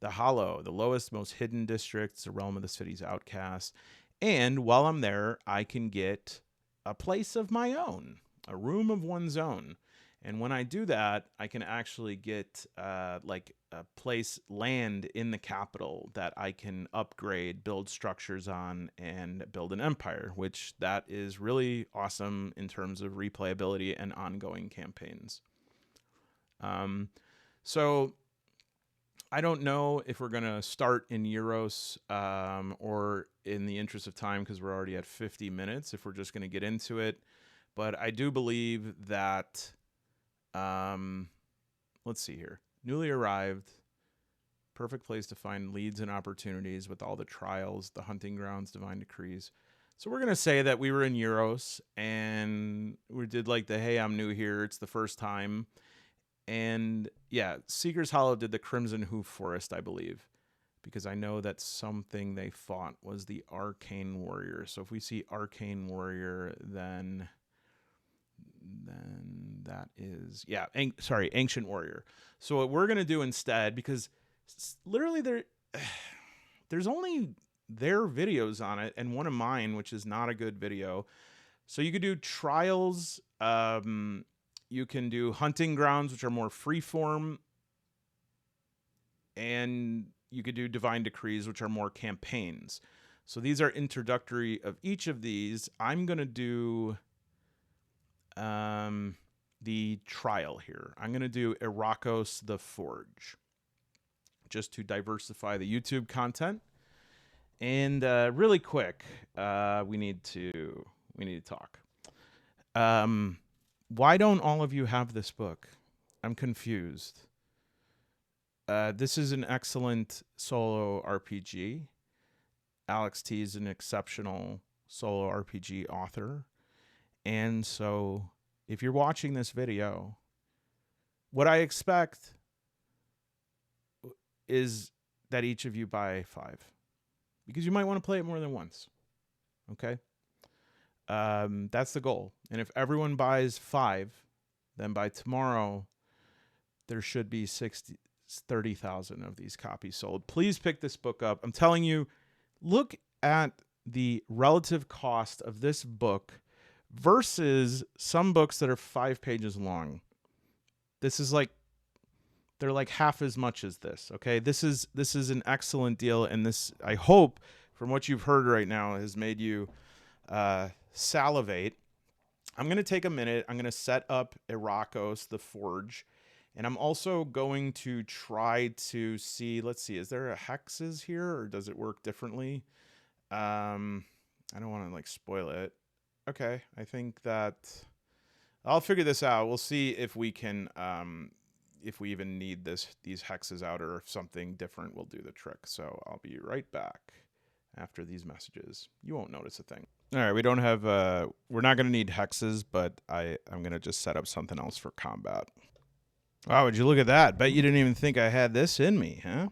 The Hollow, the lowest, most hidden district, it's a realm of the city's outcast. And while I'm there, I can get a place of my own, a room of one's own. And when I do that, I can actually get like a land in the capital that I can upgrade, build structures on, and build an empire, which that is really awesome in terms of replayability and ongoing campaigns. So I don't know if we're going to start in Euros or in the interest of time, because we're already at 50 minutes, if we're just going to get into it. But I do believe that, let's see here. Newly arrived, perfect place to find leads and opportunities with all the trials, the hunting grounds, divine decrees. So we're going to say that we were in Euros and we did like the, hey, I'm new here, it's the first time. And yeah, Seeker's Hollow did the Crimson Hoof Forest, I believe, because I know that something they fought was the Arcane Warrior. So if we see Arcane Warrior, then that is, yeah, Ancient Warrior. So what we're going to do instead, because literally there's only their videos on it and one of mine, which is not a good video. So you could do trials, you can do hunting grounds, which are more freeform, and you could do divine decrees, which are more campaigns. So these are introductory of each of these. I'm going to do the trial here. I'm going to do Irakos the Forge, just to diversify the YouTube content. And really quick, we need to talk. Why don't all of you have this book? I'm confused. This is an excellent solo RPG. Alex T is an exceptional solo RPG author. And so if you're watching this video, what I expect is that each of you buy 5, because you might want to play it more than once. Okay? That's the goal. And if everyone buys 5, then by tomorrow, there should be 30,000 of these copies sold. Please pick this book up. I'm telling you, look at the relative cost of this book versus some books that are 5 pages long. This is like, they're like half as much as this. Okay. This is an excellent deal. And this, I hope from what you've heard right now, has made you, salivate. I'm going to take a minute. I'm going to set up Irakos the Forge. And I'm also going to try to see, let's see, is there a hexes here or does it work differently? I don't want to like spoil it. Okay. I think that I'll figure this out. We'll see if we can, if we even need these hexes out, or if something different will do the trick. So I'll be right back after these messages. You won't notice a thing. All right. We don't have, we're not going to need hexes, but I'm going to just set up something else for combat. Wow, would you look at that? Bet you didn't even think I had this in me, huh?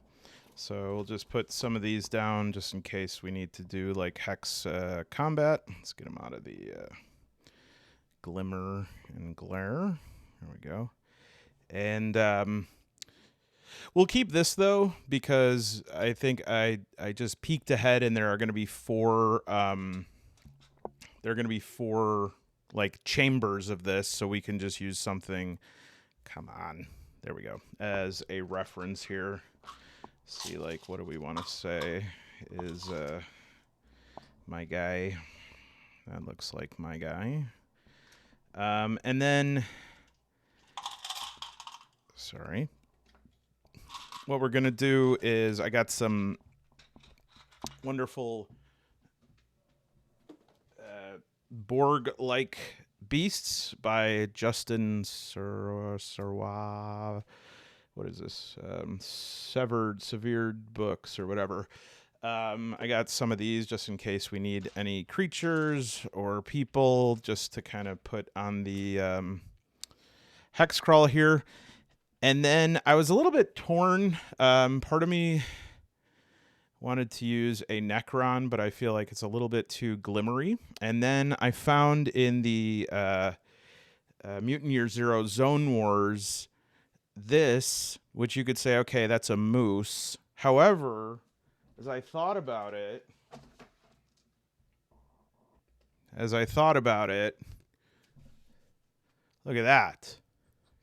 So we'll just put some of these down just in case we need to do like hex combat. Let's get them out of the glimmer and glare. There we go. And we'll keep this though, because I think I just peeked ahead and there are going to be 4 like chambers of this, so we can just use something. Come on. There we go. As a reference here. See, like, what do we want to say is my guy. That looks like my guy. And then, sorry. What we're going to do is I got some wonderful Borg-like Beasts by Justin Serwa. What is this? Severed Books or whatever. I got some of these just in case we need any creatures or people just to kind of put on the hex crawl here. And then I was a little bit torn. Part of me wanted to use a Necron, but I feel like it's a little bit too glimmery. And then I found in the Mutant Year Zero Zone Wars this, which you could say, okay, that's a moose. However, as I thought about it, look at that.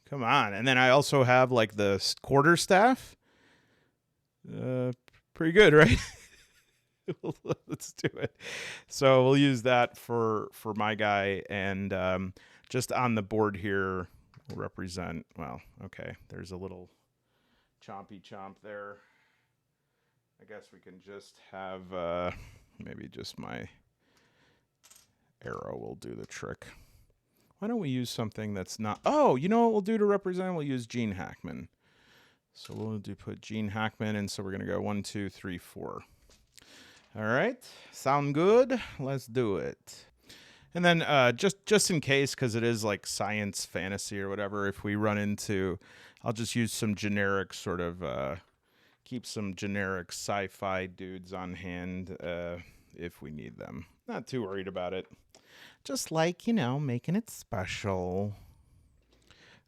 Come on. And then I also have like the quarterstaff. Pretty good, right? Let's do it. So we'll use that for my guy, and just on the board here will represent. Well, okay. There's a little chompy chomp there. I guess we can just have maybe just my arrow will do the trick. Why don't we use something that's not? Oh, you know what we'll do to represent? We'll use Gene Hackman. So we'll put Gene Hackman, and so we're gonna go 1, 2, 3, 4. All right, sound good? Let's do it. And then just in case, because it is like science fantasy or whatever, if we run into, I'll just use some generic sort of, keep some generic sci-fi dudes on hand if we need them. Not too worried about it. Just like, making it special.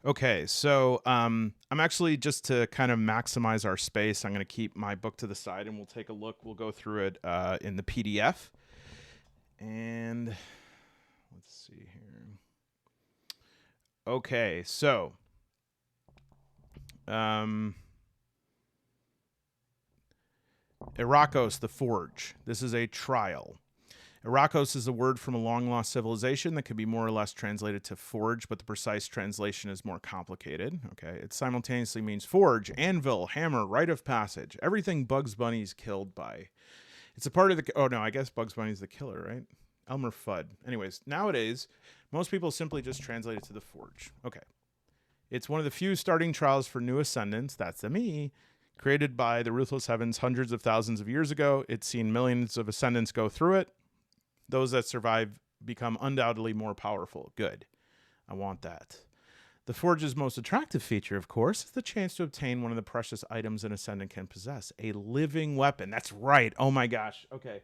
Okay, so I'm actually, just to kind of maximize our space, I'm going to keep my book to the side and we'll take a look. We'll go through it in the PDF. And let's see here. Okay, so Irakos, the Forge. This is a trial. Irakos is a word from a long-lost civilization that could be more or less translated to forge, but the precise translation is more complicated. Okay, it simultaneously means forge, anvil, hammer, rite of passage, everything Bugs Bunny's killed by. It's a part of the... Oh, no, I guess Bugs Bunny's the killer, right? Elmer Fudd. Anyways, nowadays, most people simply just translate it to the forge. Okay. It's one of the few starting trials for new ascendants, that's the me, created by the Ruthless Heavens hundreds of thousands of years ago. It's seen millions of ascendants go through it. Those that survive become undoubtedly more powerful. Good. I want that. The Forge's most attractive feature, of course, is the chance to obtain one of the precious items an Ascendant can possess. A living weapon. That's right. Oh my gosh. Okay.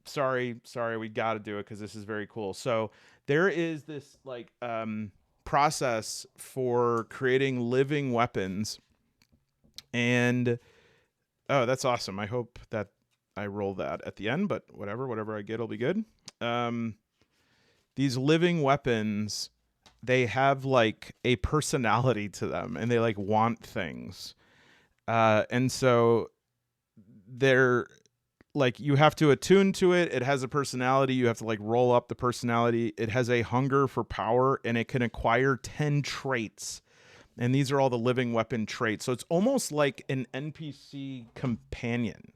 Sorry. We got to do it because this is very cool. So there is this process for creating living weapons. And, oh, that's awesome. I hope that I roll that at the end, but whatever I get will be good. These living weapons, they have like a personality to them, and they like want things. And so they're like, you have to attune to it. It has a personality. You have to like roll up the personality. It has a hunger for power, and it can acquire 10 traits. And these are all the living weapon traits. So it's almost like an NPC companion.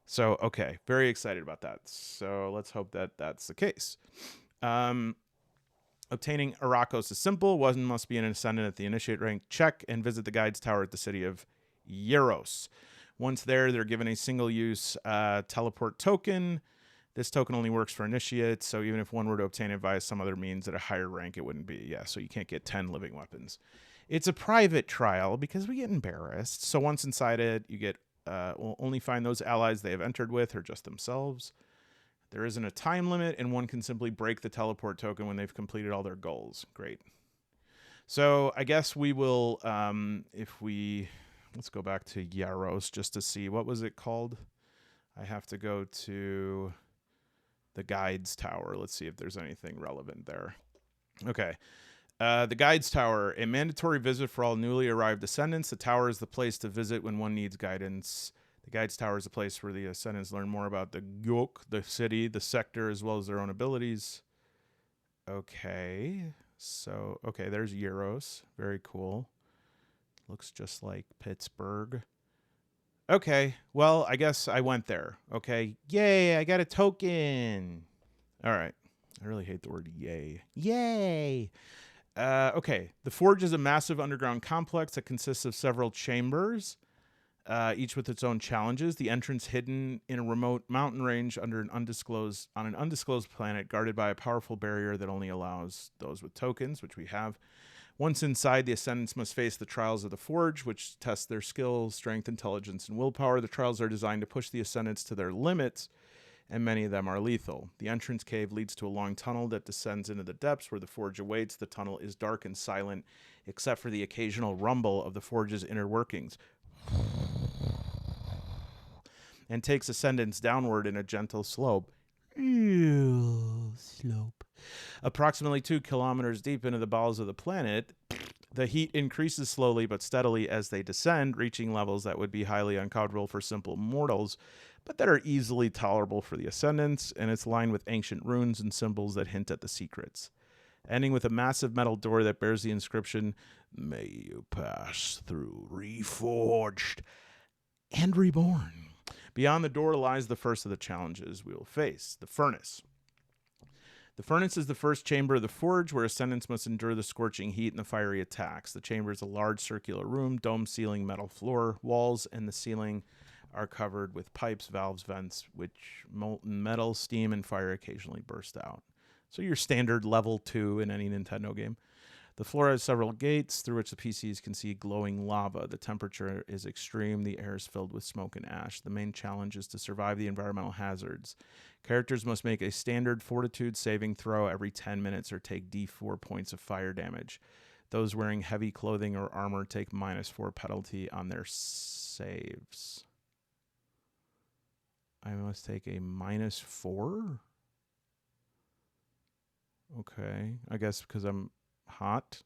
So, okay, very excited about that. So let's hope that that's the case. Obtaining Irakos is simple. One must be an Ascendant at the Initiate rank. Check and visit the Guides Tower at the city of Yaros. Once there, they're given a single-use teleport token. This token only works for Initiates, so even if one were to obtain it via some other means at a higher rank, it wouldn't be. Yeah, so you can't get 10 living weapons. It's a private trial because we get embarrassed. So once inside it, you get will only find those allies they have entered with or just themselves. There isn't a time limit, and one can simply break the teleport token when they've completed all their goals. Great. So I guess we will, let's go back to Yaros just to see, what was it called? I have to go to the Guides Tower. Let's see if there's anything relevant there. Okay. The Guides Tower, a mandatory visit for all newly arrived Ascendants. The tower is the place to visit when one needs guidance. The Guides Tower is a place where the Ascendants learn more about the Gyok, the city, the sector, as well as their own abilities. Okay. So, okay, there's Yaros. Very cool. Looks just like Pittsburgh. Okay, well, I guess I went there. Okay, yay, I got a token. All right. I really hate the word yay. Yay. Okay, the Forge is a massive underground complex that consists of several chambers, each with its own challenges. The entrance hidden in a remote mountain range on an undisclosed planet, guarded by a powerful barrier that only allows those with tokens, which we have. Once inside, the Ascendants must face the trials of the Forge, which test their skill, strength, intelligence, and willpower. The trials are designed to push the Ascendants to their limits, and many of them are lethal. The entrance cave leads to a long tunnel that descends into the depths where the Forge awaits. The tunnel is dark and silent, except for the occasional rumble of the Forge's inner workings, and takes Ascendants downward in a gentle slope. Approximately 2 kilometers deep into the bowels of the planet, The heat increases slowly but steadily as they descend, reaching levels that would be highly uncomfortable for simple mortals, but that are easily tolerable for the ascendants, and it's lined with ancient runes and symbols that hint at the secrets. Ending with a massive metal door that bears the inscription, "May you pass through reforged and reborn." Beyond the door lies the first of the challenges we will face, the furnace. The furnace is the first chamber of the forge, where ascendants must endure the scorching heat and the fiery attacks. The chamber is a large circular room, dome ceiling, metal floor. Walls and the ceiling are covered with pipes, valves, vents, which molten metal, steam, and fire occasionally burst out. So your standard level 2 in any Nintendo game. The floor has several gates through which the PCs can see glowing lava. The temperature is extreme. The air is filled with smoke and ash. The main challenge is to survive the environmental hazards. Characters must make a standard fortitude saving throw every 10 minutes or take D4 points of fire damage. Those wearing heavy clothing or armor take -4 penalty on their saves. I must take a -4? Okay, I guess because I'm hot.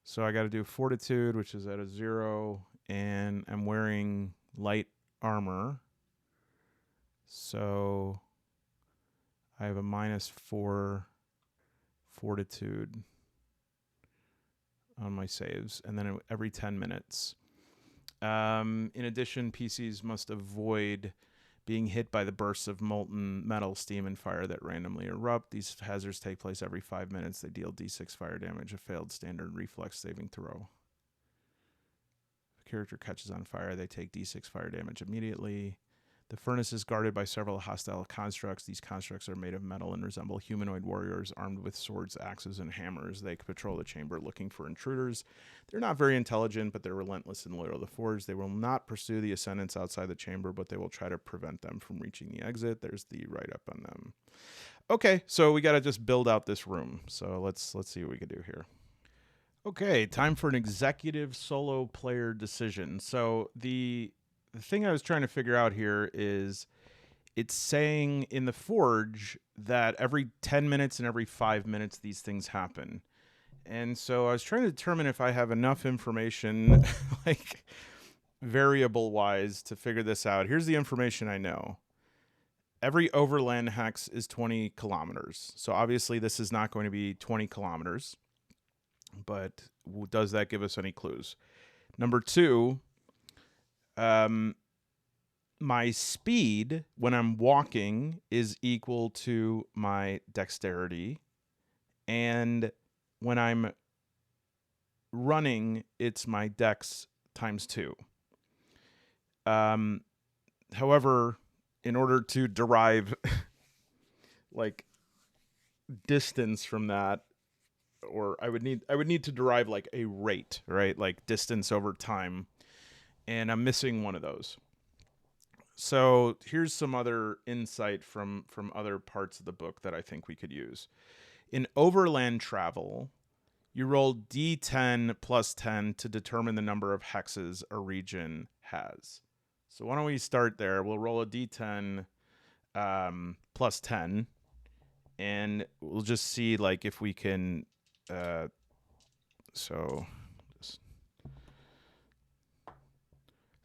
So I got to do fortitude, which is at a 0, and I'm wearing light armor. So I have a -4 fortitude on my saves, and then every 10 minutes. In addition, PCs must avoid being hit by the bursts of molten metal, steam, and fire that randomly erupt. These hazards take place every 5 minutes. They deal D6 fire damage, a failed standard reflex saving throw. If a character catches on fire, they take D6 fire damage immediately. The furnace is guarded by several hostile constructs. These constructs are made of metal and resemble humanoid warriors armed with swords, axes, and hammers. They patrol the chamber looking for intruders. They're not very intelligent, but they're relentless and loyal to the Forge. They will not pursue the ascendants outside the chamber, but they will try to prevent them from reaching the exit. There's the write-up on them. Okay, so we got to just build out this room. So let's see what we can do here. Okay, time for an executive solo player decision. So the thing I was trying to figure out here is it's saying in the Forge that every 10 minutes and every 5 minutes these things happen. And so I was trying to determine if I have enough information, like variable-wise, to figure this out. Here's the information I know. Every overland hex is 20 kilometers. So obviously this is not going to be 20 kilometers. But does that give us any clues? Number 2... my speed when I'm walking is equal to my dexterity, and when I'm running, it's my dex times 2. However, in order to derive like distance from that, or I would need to derive like a rate, right? Like distance over time. And I'm missing one of those. So here's some other insight from other parts of the book that I think we could use. In overland travel, you roll D10 plus 10 to determine the number of hexes a region has. So why don't we start there? We'll roll a D10 plus 10, and we'll just see like if we can. So.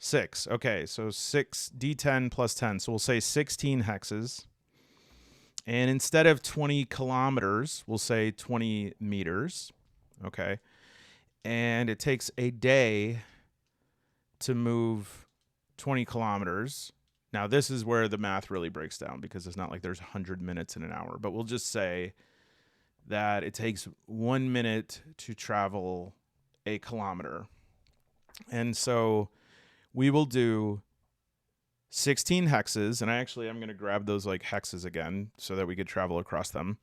6. Okay, so 6 D10 plus 10. So we'll say 16 hexes. And instead of 20 kilometers, we'll say 20 meters. Okay. And it takes a day to move 20 kilometers. Now, this is where the math really breaks down, because it's not like there's 100 minutes in an hour. But we'll just say that it takes 1 minute to travel a kilometer. And so we will do 16 hexes, and I'm going to grab those like hexes again so that we could travel across them,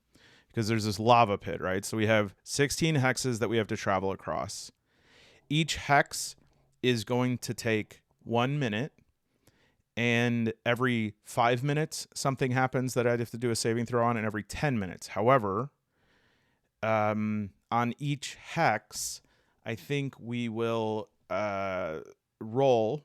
because there's this lava pit, right? So we have 16 hexes that we have to travel across. Each hex is going to take 1 minute, and every 5 minutes something happens that I'd have to do a saving throw on, and every 10 minutes. However, on each hex, I think we will roll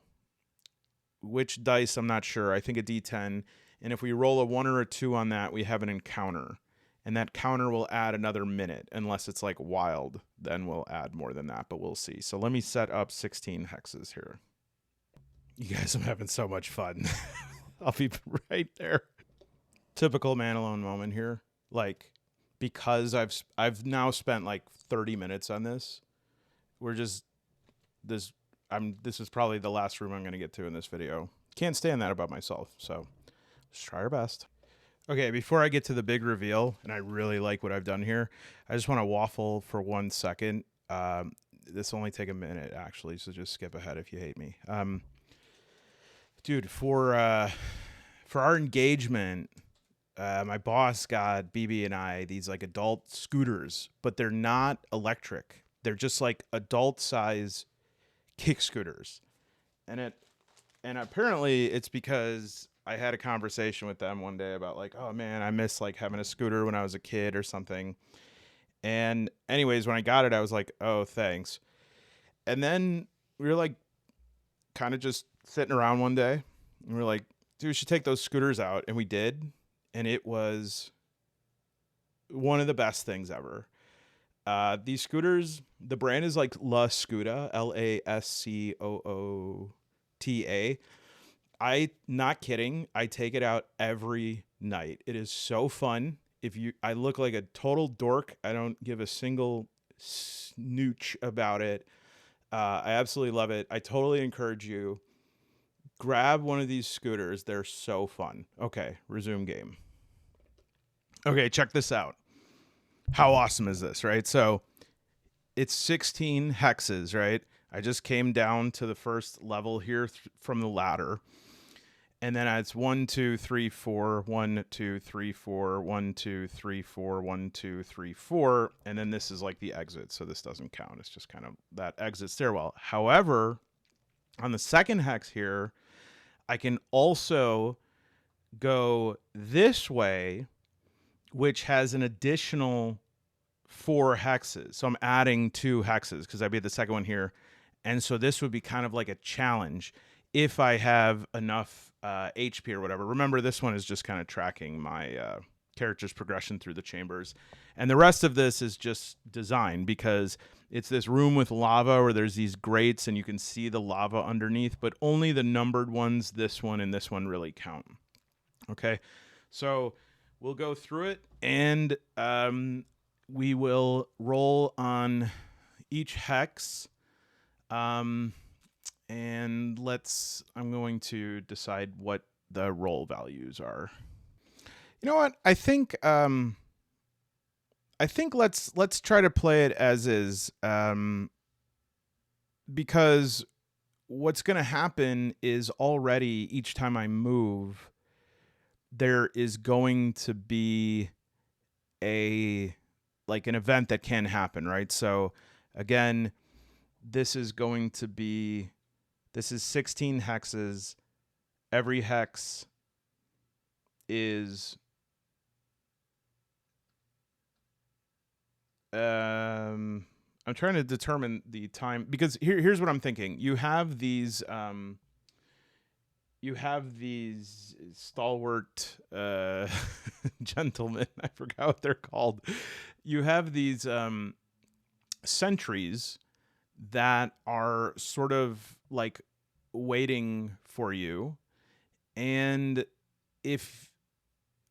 which dice, I'm not sure. I think a D10. And if we roll a 1 or a 2 on that, we have an encounter. and that counter will add another minute unless it's like wild. Then we'll add more than that, but we'll see. So let me set up 16 hexes here. You guys, I'm having so much fun. I'll be right there. Typical man alone moment here. Like, because I've now spent like 30 minutes on this. This is probably the last room I'm going to get to in this video. Can't stand that about myself. So let's try our best. Okay, before I get to the big reveal, and I really like what I've done here, I just want to waffle for 1 second. This will only take a minute, actually, so just skip ahead if you hate me. Dude, for our engagement, my boss got BB and I these like adult scooters, but they're not electric. They're just like adult size kick scooters. And apparently it's because I had a conversation with them one day about like, oh man, I miss like having a scooter when I was a kid or something. And anyways, when I got it, I was like, oh, thanks. And then we were like kind of just sitting around one day and we were like, dude, we should take those scooters out. And we did. And it was one of the best things ever. These scooters, the brand is like La Scooda, LASCOOTA. Not kidding. I take it out every night. It is so fun. I look like a total dork. I don't give a single snooch about it. I absolutely love it. I totally encourage you. Grab one of these scooters. They're so fun. Okay, resume game. Okay, check this out. How awesome is this, right? So it's 16 hexes, right? I just came down to the first level here from the ladder. And then it's 1, 2, 3, 4, 1, 2, 3, 4, 1, 2, 3, 4, 1, 2, 3, 4. And then this is like the exit. So this doesn't count. It's just kind of that exit stairwell. However, on the second hex here, I can also go this way, which has an additional 4 hexes. So I'm adding 2 hexes because I made the second one here. And so this would be kind of like a challenge if I have enough HP or whatever. Remember, this one is just kind of tracking my character's progression through the chambers. And the rest of this is just design because it's this room with lava where there's these grates and you can see the lava underneath, but only the numbered ones, this one and this one, really count. Okay, so we'll go through it and we will roll on each hex. And I'm going to decide what the roll values are. You know what? I think let's try to play it as is, because what's going to happen is already each time I move, there is going to be an event that can happen, right? So again, this is 16 hexes. Every hex is I'm trying to determine the time because here's what I'm thinking. You have these stalwart gentlemen. I forgot what they're called. You have these sentries that are sort of like waiting for you. And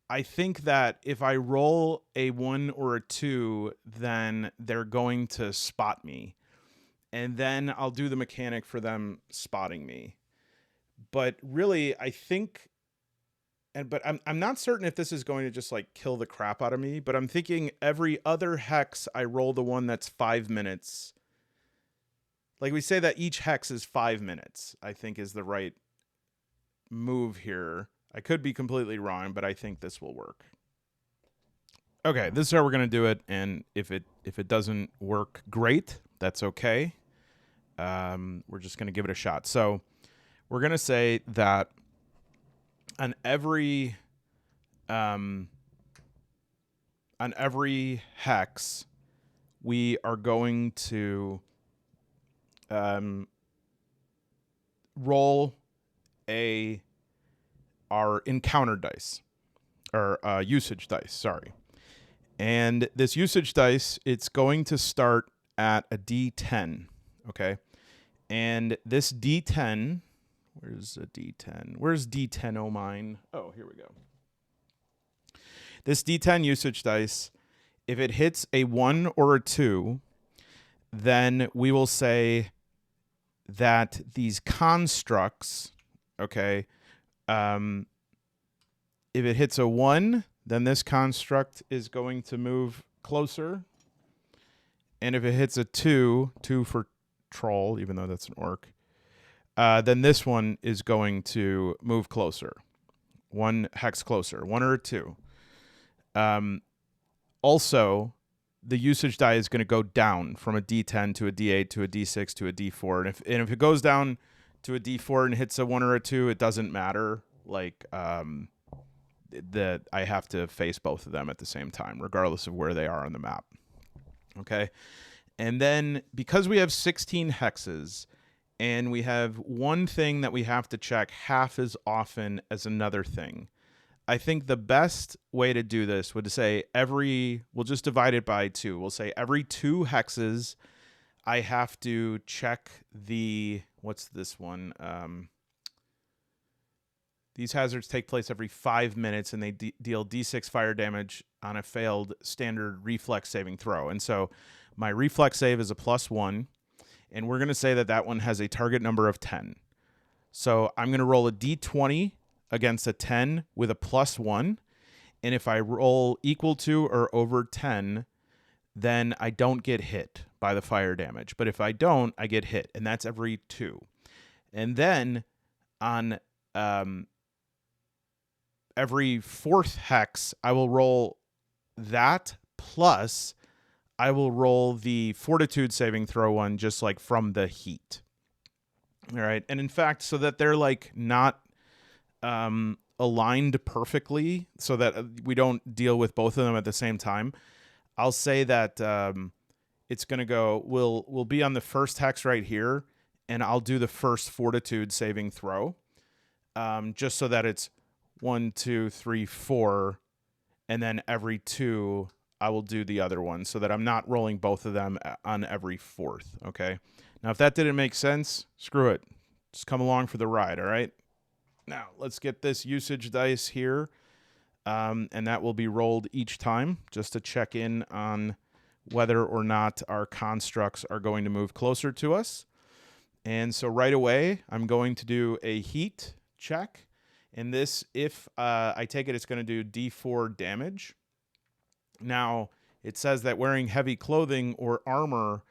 I think that if I roll a 1 or a 2, then they're going to spot me. And then I'll do the mechanic for them spotting me. But really, I think, but I'm not certain if this is going to just like kill the crap out of me, but I'm thinking every other hex, I roll the one that's 5 minutes. Like we say that each hex is 5 minutes, I think is the right move here. I could be completely wrong, but I think this will work. Okay, this is how we're going to do it. And if it doesn't work great, that's okay. We're just going to give it a shot. So we're going to say that on every hex, we are going to roll our encounter dice or usage dice. Sorry. And this usage dice, it's going to start at a D10, okay? And this D10, where's a D10? Where's D10 oh mine? Oh, here we go. This D10 usage dice, if it hits a 1 or a 2, then we will say that these constructs, okay, if it hits a 1, then this construct is going to move closer. And if it hits a 2 for troll, even though that's an orc, then this one is going to move closer. 1 hex closer, 1 or a 2. Also, the usage die is going to go down from a D10 to a D8 to a D6 to a D4. And if it goes down to a D4 and hits a 1 or a 2, it doesn't matter. Like, that I have to face both of them at the same time, regardless of where they are on the map. Okay. And then because we have 16 hexes and we have one thing that we have to check half as often as another thing, I think the best way to do this would say we'll just divide it by 2. We'll say every 2 hexes, I have to check what's this one? These hazards take place every 5 minutes, and they deal D6 fire damage on a failed standard reflex saving throw. And so my reflex save is a +1, and we're going to say that one has a target number of 10. So I'm going to roll a D20 against a 10 with a +1, and if I roll equal to or over 10, then I don't get hit by the fire damage. But if I don't, I get hit, and that's every 2. And then on every 4th hex, I will roll that, plus I will roll the fortitude saving throw one, just like from the heat. All right. And in fact, so that they're like not aligned perfectly, so that we don't deal with both of them at the same time, I'll say that it's going to go, we'll be on the 1st hex right here, and I'll do the first fortitude saving throw, just so that it's 1, 2, 3, 4, and then every 2 I will do the other one, so that I'm not rolling both of them on every 4th. Okay. Now, if that didn't make sense, screw it. Just come along for the ride. All right. Now let's get this usage dice here, and that will be rolled each time just to check in on whether or not our constructs are going to move closer to us. And so right away, I'm going to do a heat check. And this, if I take it, it's going to do D4 damage. Now, it says that wearing heavy clothing or armor,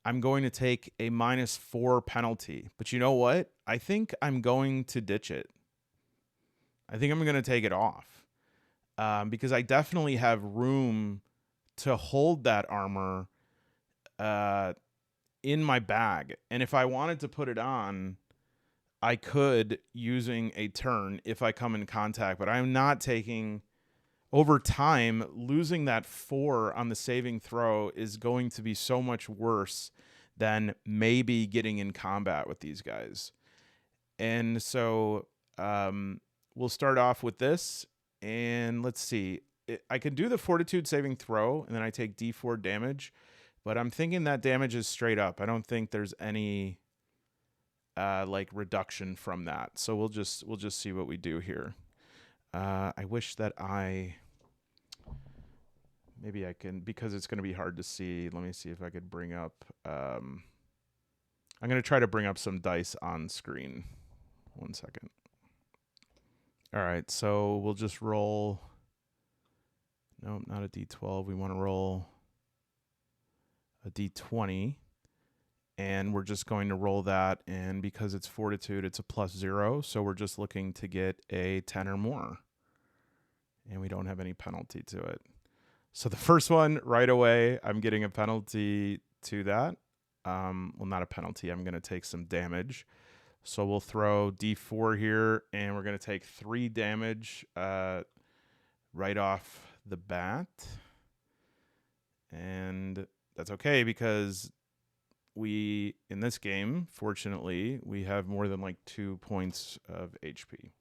I'm going to take a -4 penalty. But you know what? I think I'm going to ditch it. I think I'm going to take it off, because I definitely have room to hold that armor in my bag. And if I wanted to put it on, I could, using a turn, if I come in contact. But I'm not taking... Over time, losing that 4 on the saving throw is going to be so much worse than maybe getting in combat with these guys. And so we'll start off with this, and let's see. I can do the fortitude saving throw, and then I take D4 damage, but I'm thinking that damage is straight up. I don't think there's any like reduction from that. So we'll just see what we do here. I wish that maybe I can, because it's going to be hard to see. Let me see if I could bring up, I'm going to try to bring up some dice on screen. 1 second. All right. So we'll just roll. Nope, not a D12. We want to roll a D20, and we're just going to roll that. And because it's fortitude, it's a +0. So we're just looking to get a 10 or more, and we don't have any penalty to it. So the first one, right away, I'm getting a penalty to that. Well, not a penalty. I'm going to take some damage. So we'll throw D4 here, and we're going to take 3 damage right off the bat. And that's okay, because in this game, fortunately, we have more than like 2 points of HP.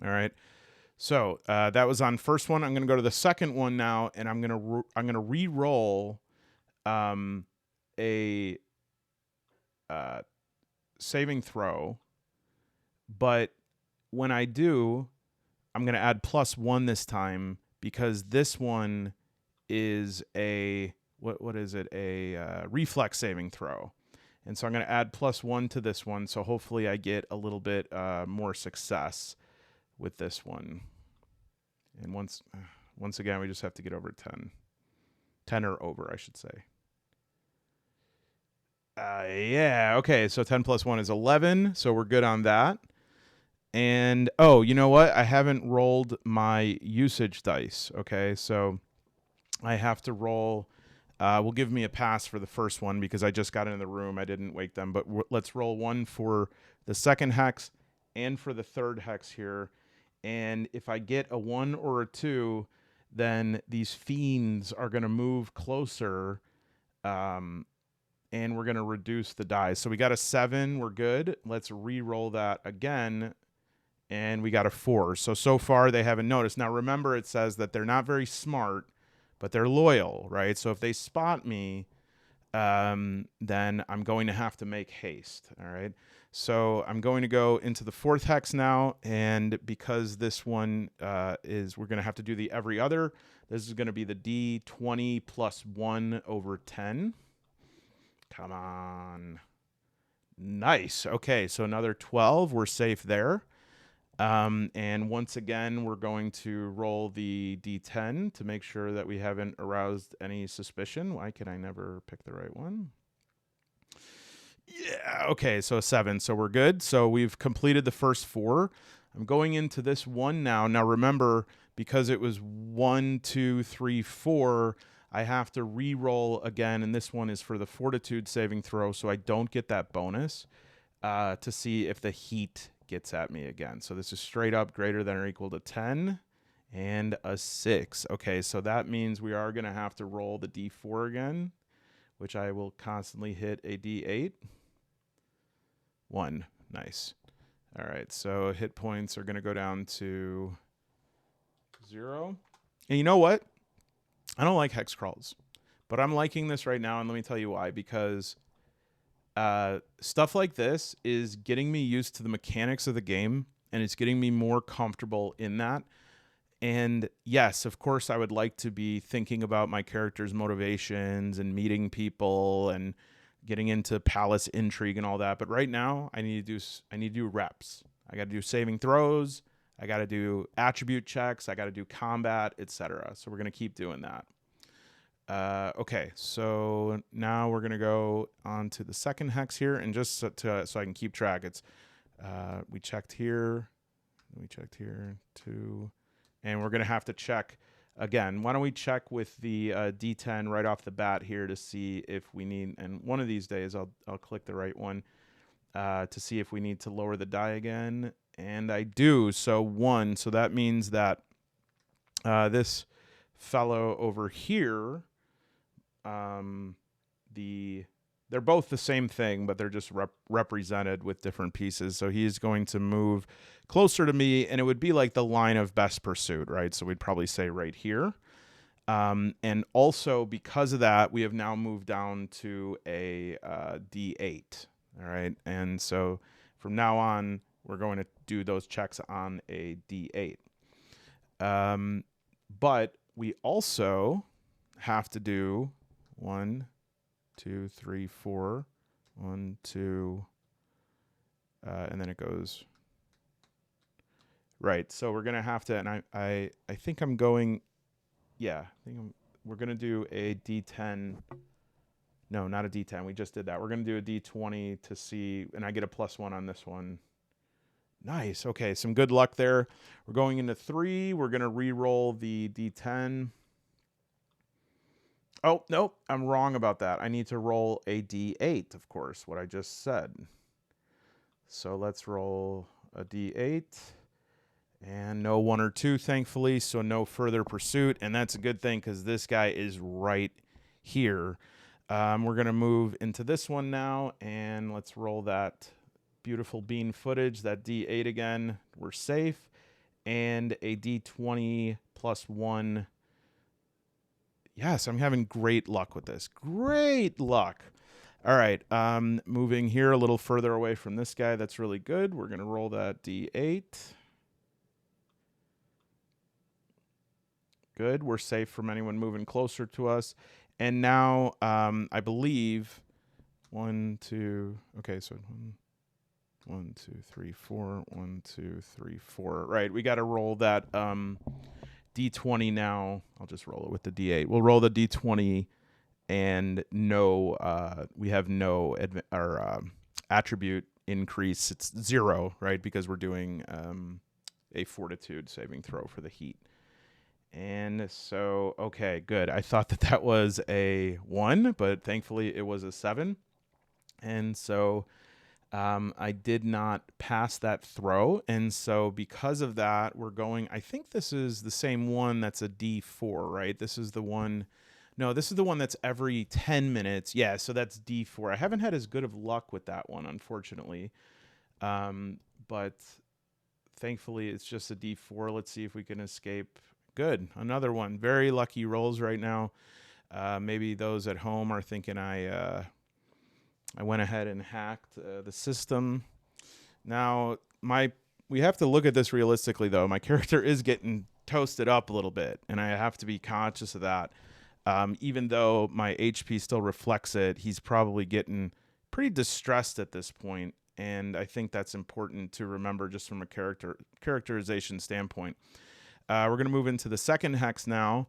All right. So that was on first one. I'm going to go to the second one now, and I'm going to re-roll a saving throw. But when I do, I'm going to add +1 this time because this one is a what is it? A reflex saving throw. And so I'm going to add +1 to this one. So hopefully I get a little bit more success with this one. And once again, we just have to get over 10. 10 or over, I should say. Yeah, okay, so 10 + 1 is 11, so we're good on that. And, oh, you know what? I haven't rolled my usage dice, okay? So I have to roll. Will give me a pass for the first one because I just got into the room. I didn't wake them, but let's roll one for the second hex and for the third hex here. And if I get a 1 or a 2, then these fiends are going to move closer, and we're going to reduce the dice. So we got a 7. We're good. Let's re-roll that again, and we got a 4. So far, they haven't noticed. Now, remember, it says that they're not very smart, but they're loyal, right? So if they spot me, then I'm going to have to make haste, all right? So I'm going to go into the fourth hex now, and because this one we're going to have to do the every other, this is going to be the D20 + 1 over 10. Come on. Nice. Okay, so another 12. We're safe there. And once again, we're going to roll the D10 to make sure that we haven't aroused any suspicion. Why can I never pick the right one? Yeah, okay, so 7. So we're good. So we've completed the first 4. I'm going into this one now. Now remember, because it was 1, 2, 3, 4, I have to re-roll again, and this one is for the fortitude saving throw, so I don't get that bonus to see if the heat gets at me again. So this is straight up greater than or equal to 10 and a 6. Okay, so that means we are going to have to roll the D4 again, which I will constantly hit a D8. 1. Nice. All right, so hit points are going to go down to 0. And you know what? I don't like hex crawls, but I'm liking this right now, and let me tell you why. Because stuff like this is getting me used to the mechanics of the game, and it's getting me more comfortable in that. And yes, of course, I would like to be thinking about my character's motivations and meeting people and getting into palace intrigue and all that. But right now, I need to do reps. I got to do saving throws. I got to do attribute checks. I got to do combat, etc. So we're going to keep doing that. Okay, so now we're going to go on to the second hex here. And just so I can keep track, it's we checked here. 2. And we're going to have to check again. Why don't we check with the D10 right off the bat here to see if we need, and one of these days I'll click the right one to see if we need to lower the die again. And I do. So 1. So that means that this fellow over here, they're both the same thing, but they're just represented with different pieces. So he's going to move closer to me, and it would be like the line of best pursuit, right? So we'd probably say right here. And also because of that, we have now moved down to a D8, all right? And so from now on, we're going to do those checks on a D8. But we also have to do 1, 2, 3, 4, 1, 2, and then it goes right. So we're gonna have to, and I think I'm going, yeah. We're gonna do a D10. No, not a D10. We just did that. We're gonna do a D20 to see, and I get a +1 on this one. Nice. Okay, some good luck there. We're going into 3. We're gonna re-roll the D10. Oh, nope, I'm wrong about that. I need to roll a D8, of course, what I just said. So let's roll a D8. And no 1 or 2, thankfully, so no further pursuit. And that's a good thing because this guy is right here. We're going to move into this one now, and let's roll that beautiful bean footage, that D8 again. We're safe. and a D20 plus 1. Yes, I'm having great luck with this. Great luck. All right, moving here a little further away from this guy. That's really good. We're going to roll that D8. Good. We're safe from anyone moving closer to us. And now I believe 1, 2. Okay, so 1, 2, 3, 4. 1, 2, 3, 4. Right. We got to roll that D20 now. I'll just roll it with the D8. We'll roll the D20, and we have no attribute increase. It's 0, right? Because we're doing a fortitude saving throw for the heat. And so, okay, good. I thought that was a 1, but thankfully it was a 7. And so I did not pass that throw. And so because of that, we're going, I think this is the same one that's a D4, right? This is the one. No, this is the one that's every 10 minutes. Yeah, so that's D4. I haven't had as good of luck with that one, unfortunately. But thankfully, it's just a D4. Let's see if we can escape. Good. Another one. Very lucky rolls right now. Maybe those at home are thinking I went ahead and hacked the system. Now, we have to look at this realistically, though. My character is getting toasted up a little bit, and I have to be conscious of that. Even though my HP still reflects it, he's probably getting pretty distressed at this point, and I think that's important to remember just from a characterization standpoint. We're going to move into the second hex now,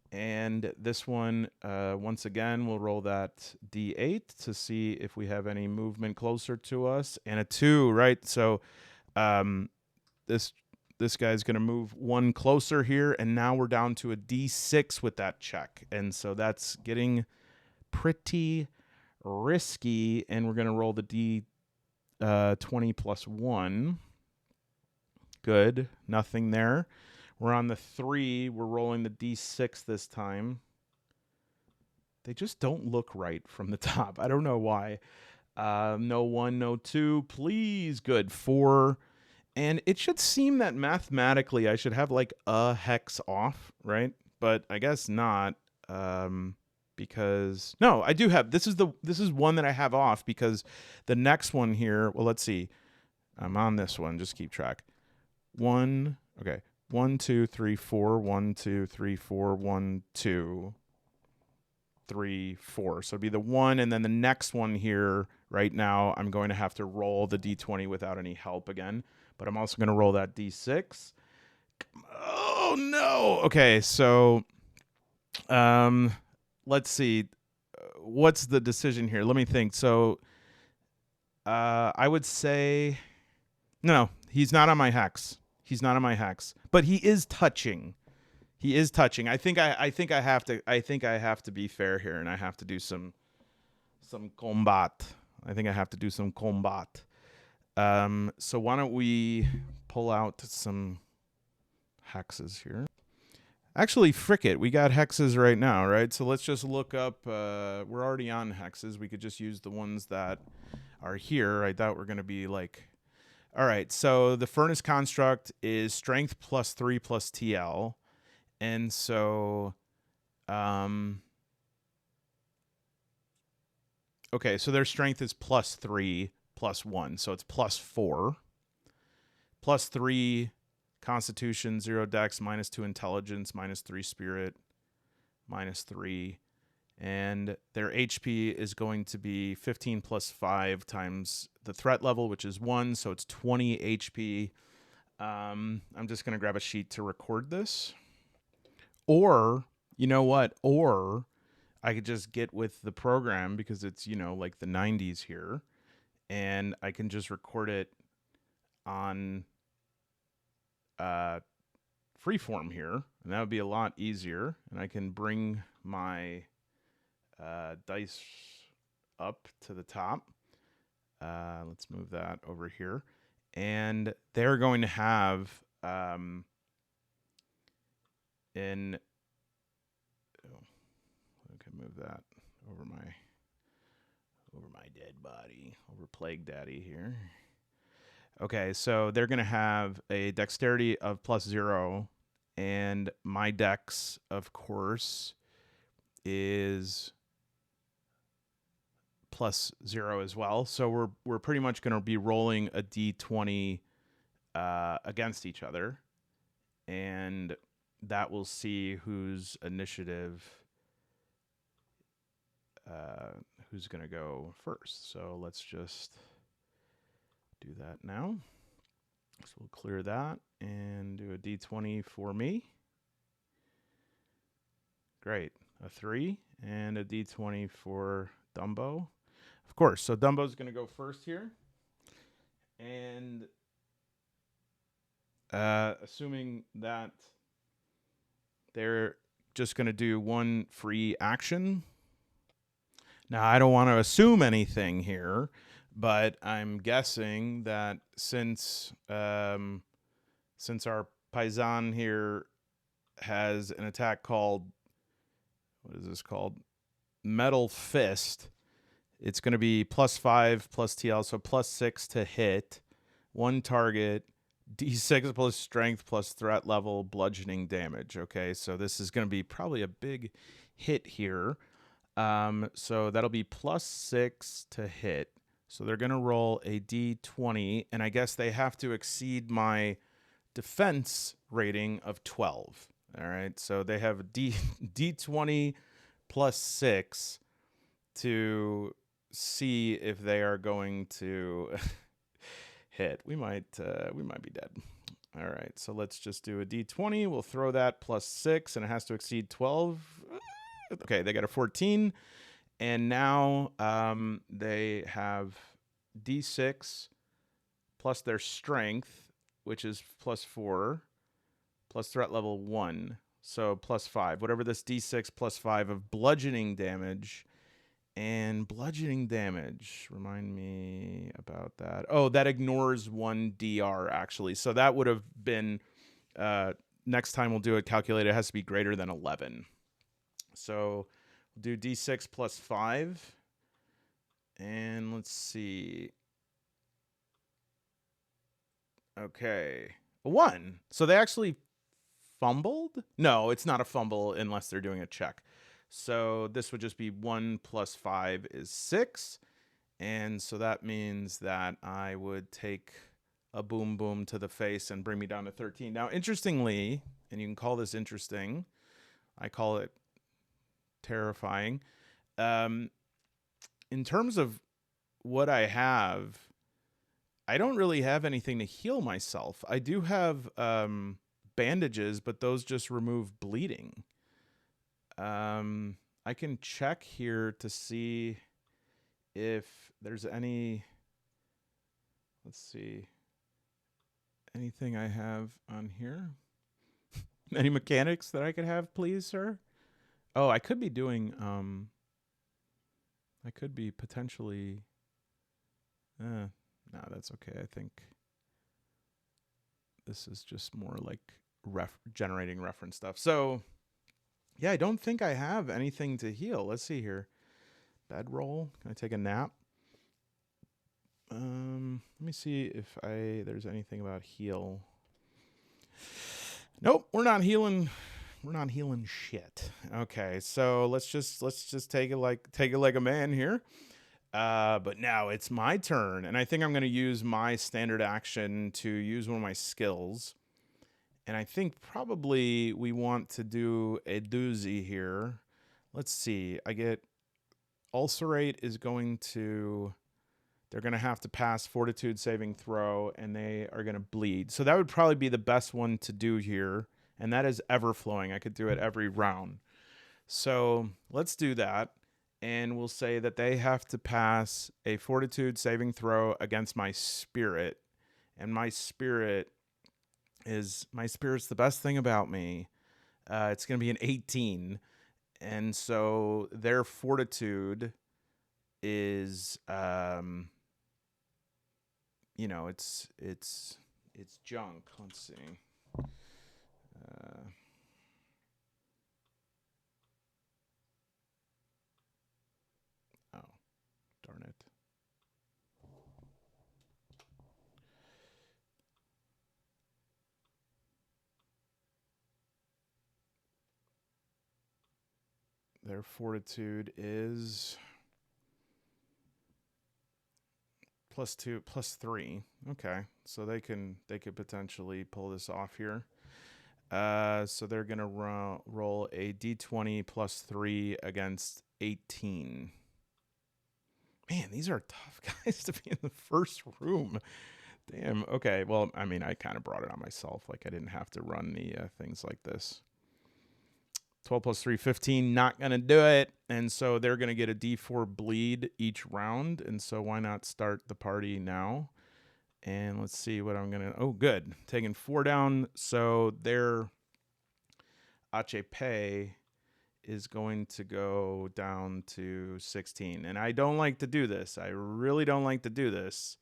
and this one, once again, we'll roll that D8 to see if we have any movement closer to us, and a 2, right? So this guy's going to move 1 closer here, and now we're down to a D6 with that check, and so that's getting pretty risky, and we're going to roll the D20 plus 1. Good. Nothing there. We're on the 3. We're rolling the D6 this time. They just don't look right from the top. I don't know why. No 1, no 2. Please. Good. 4. And it should seem that mathematically I should have like a hex off, right? But I guess not. Because no, I do have. This is one that I have off because the next one here. Well, let's see. I'm on this one. Just keep track. 1. Okay. 1, 2, 3, 4. 1, 2, 3, 4. 1, 2, 3, 4. So it'd be the 1, and then the next one here. Right now, I'm going to have to roll the D20 without any help again. But I'm also going to roll that D6. Oh no! Okay, so let's see. What's the decision here? Let me think. So I would say no. He's not on my hex. He's not on my hex, but he is touching. He is touching. I think I have to be fair here, and I have to do some combat. I think I have to do some combat. So why don't we pull out some hexes here? Actually, frick it. We got hexes right now, right? So let's just look up. We're already on hexes. We could just use the ones that are here. I doubt we're going to be like... All right, so the furnace construct is strength plus 3 plus TL. And so, okay, so their strength is plus 3 plus 1. So it's plus 4. Plus 3 constitution, 0 dex, minus 2 intelligence, minus 3 spirit, minus 3. And their HP is going to be 15 plus 5 times the threat level, which is 1. So it's 20 HP. I'm just going to grab a sheet to record this. Or, you know what? Or I could just get with the program because it's, like the 90s here. And I can just record it on freeform here. And that would be a lot easier. And I can bring my... dice up to the top. Let's move that over here. And they're going to have I can move that over my dead body, over Plague Daddy here. Okay, so they're going to have a dexterity of +0, and my dex, of course, is +0 as well. So we're pretty much going to be rolling a d20 against each other, and that will see whose initiative, who's going to go first. So let's just do that now. So we'll clear that and do a d20 for me. Great. A 3 and a d20 for Dumbo. Of course. So Dumbo's going to go first here. And assuming that they're just going to do one free action. Now, I don't want to assume anything here, but I'm guessing that since our paisan here has an attack called, what is this called? Metal Fist. It's going to be +5 plus TL, so +6 to hit. One target, D6 plus strength plus threat level, bludgeoning damage. Okay, so this is going to be probably a big hit here. So that'll be +6 to hit. So they're going to roll a D20, and I guess they have to exceed my defense rating of 12. All right, so they have a D20 +6 to see if they are going to hit. We might be dead. All right, so let's just do a D20. We'll throw that +6, and it has to exceed 12. Okay, they got a 14, and now they have D6 plus their strength, which is +4, plus threat level 1, so +5. Whatever this D6 +5 of bludgeoning damage. And bludgeoning damage, remind me about that. Oh, that ignores 1 DR, actually. So that would have been, next time we'll do it calculated, it has to be greater than 11. So we'll do D6 +5. And let's see. Okay. A 1. So they actually fumbled? No, it's not a fumble unless they're doing a check. So this would just be 1 + 5 is 6. And so that means that I would take a boom boom to the face and bring me down to 13. Now, interestingly, and you can call this interesting, I call it terrifying. In terms of what I have, I don't really have anything to heal myself. I do have bandages, but those just remove bleeding. I can check here to see if there's any, let's see, anything I have on here. Any mechanics that I could have, please, sir? Oh, I could be doing, I could be potentially, no, that's okay. I think this is just more like generating reference stuff. So, yeah, I don't think I have anything to heal. Let's see here. Bedroll. Can I take a nap? Let me see if there's anything about heal. Nope, we're not healing. We're not healing shit. Okay, so let's just take it like a man here. But now it's my turn, and I think I'm going to use my standard action to use one of my skills. And I think probably we want to do a doozy here. Let's see. I get ulcerate is going to, they're going to have to pass fortitude saving throw, and they are going to bleed. So that would probably be the best one to do here. And that is ever flowing. I could do it every round. So let's do that. And we'll say that they have to pass a fortitude saving throw against my spirit. And my spirit's the best thing about me. It's going to be an 18. And so their fortitude is, it's junk. Let's see. Oh, darn it. Their fortitude is +2, +3. Okay, so they could potentially pull this off here. So they're gonna roll a d20 +3 against 18. Man, these are tough guys to be in the first room. Damn. Okay. Well, I mean, I kind of brought it on myself. Like I didn't have to run the things like this. 12 +3, 15. Not gonna do it. And so they're gonna get a d4 bleed each round. And so why not start the party now? And let's see what I'm gonna. Oh, good. Taking 4 down. So their HP is going to go down to 16. And I don't like to do this. I really don't like to do this.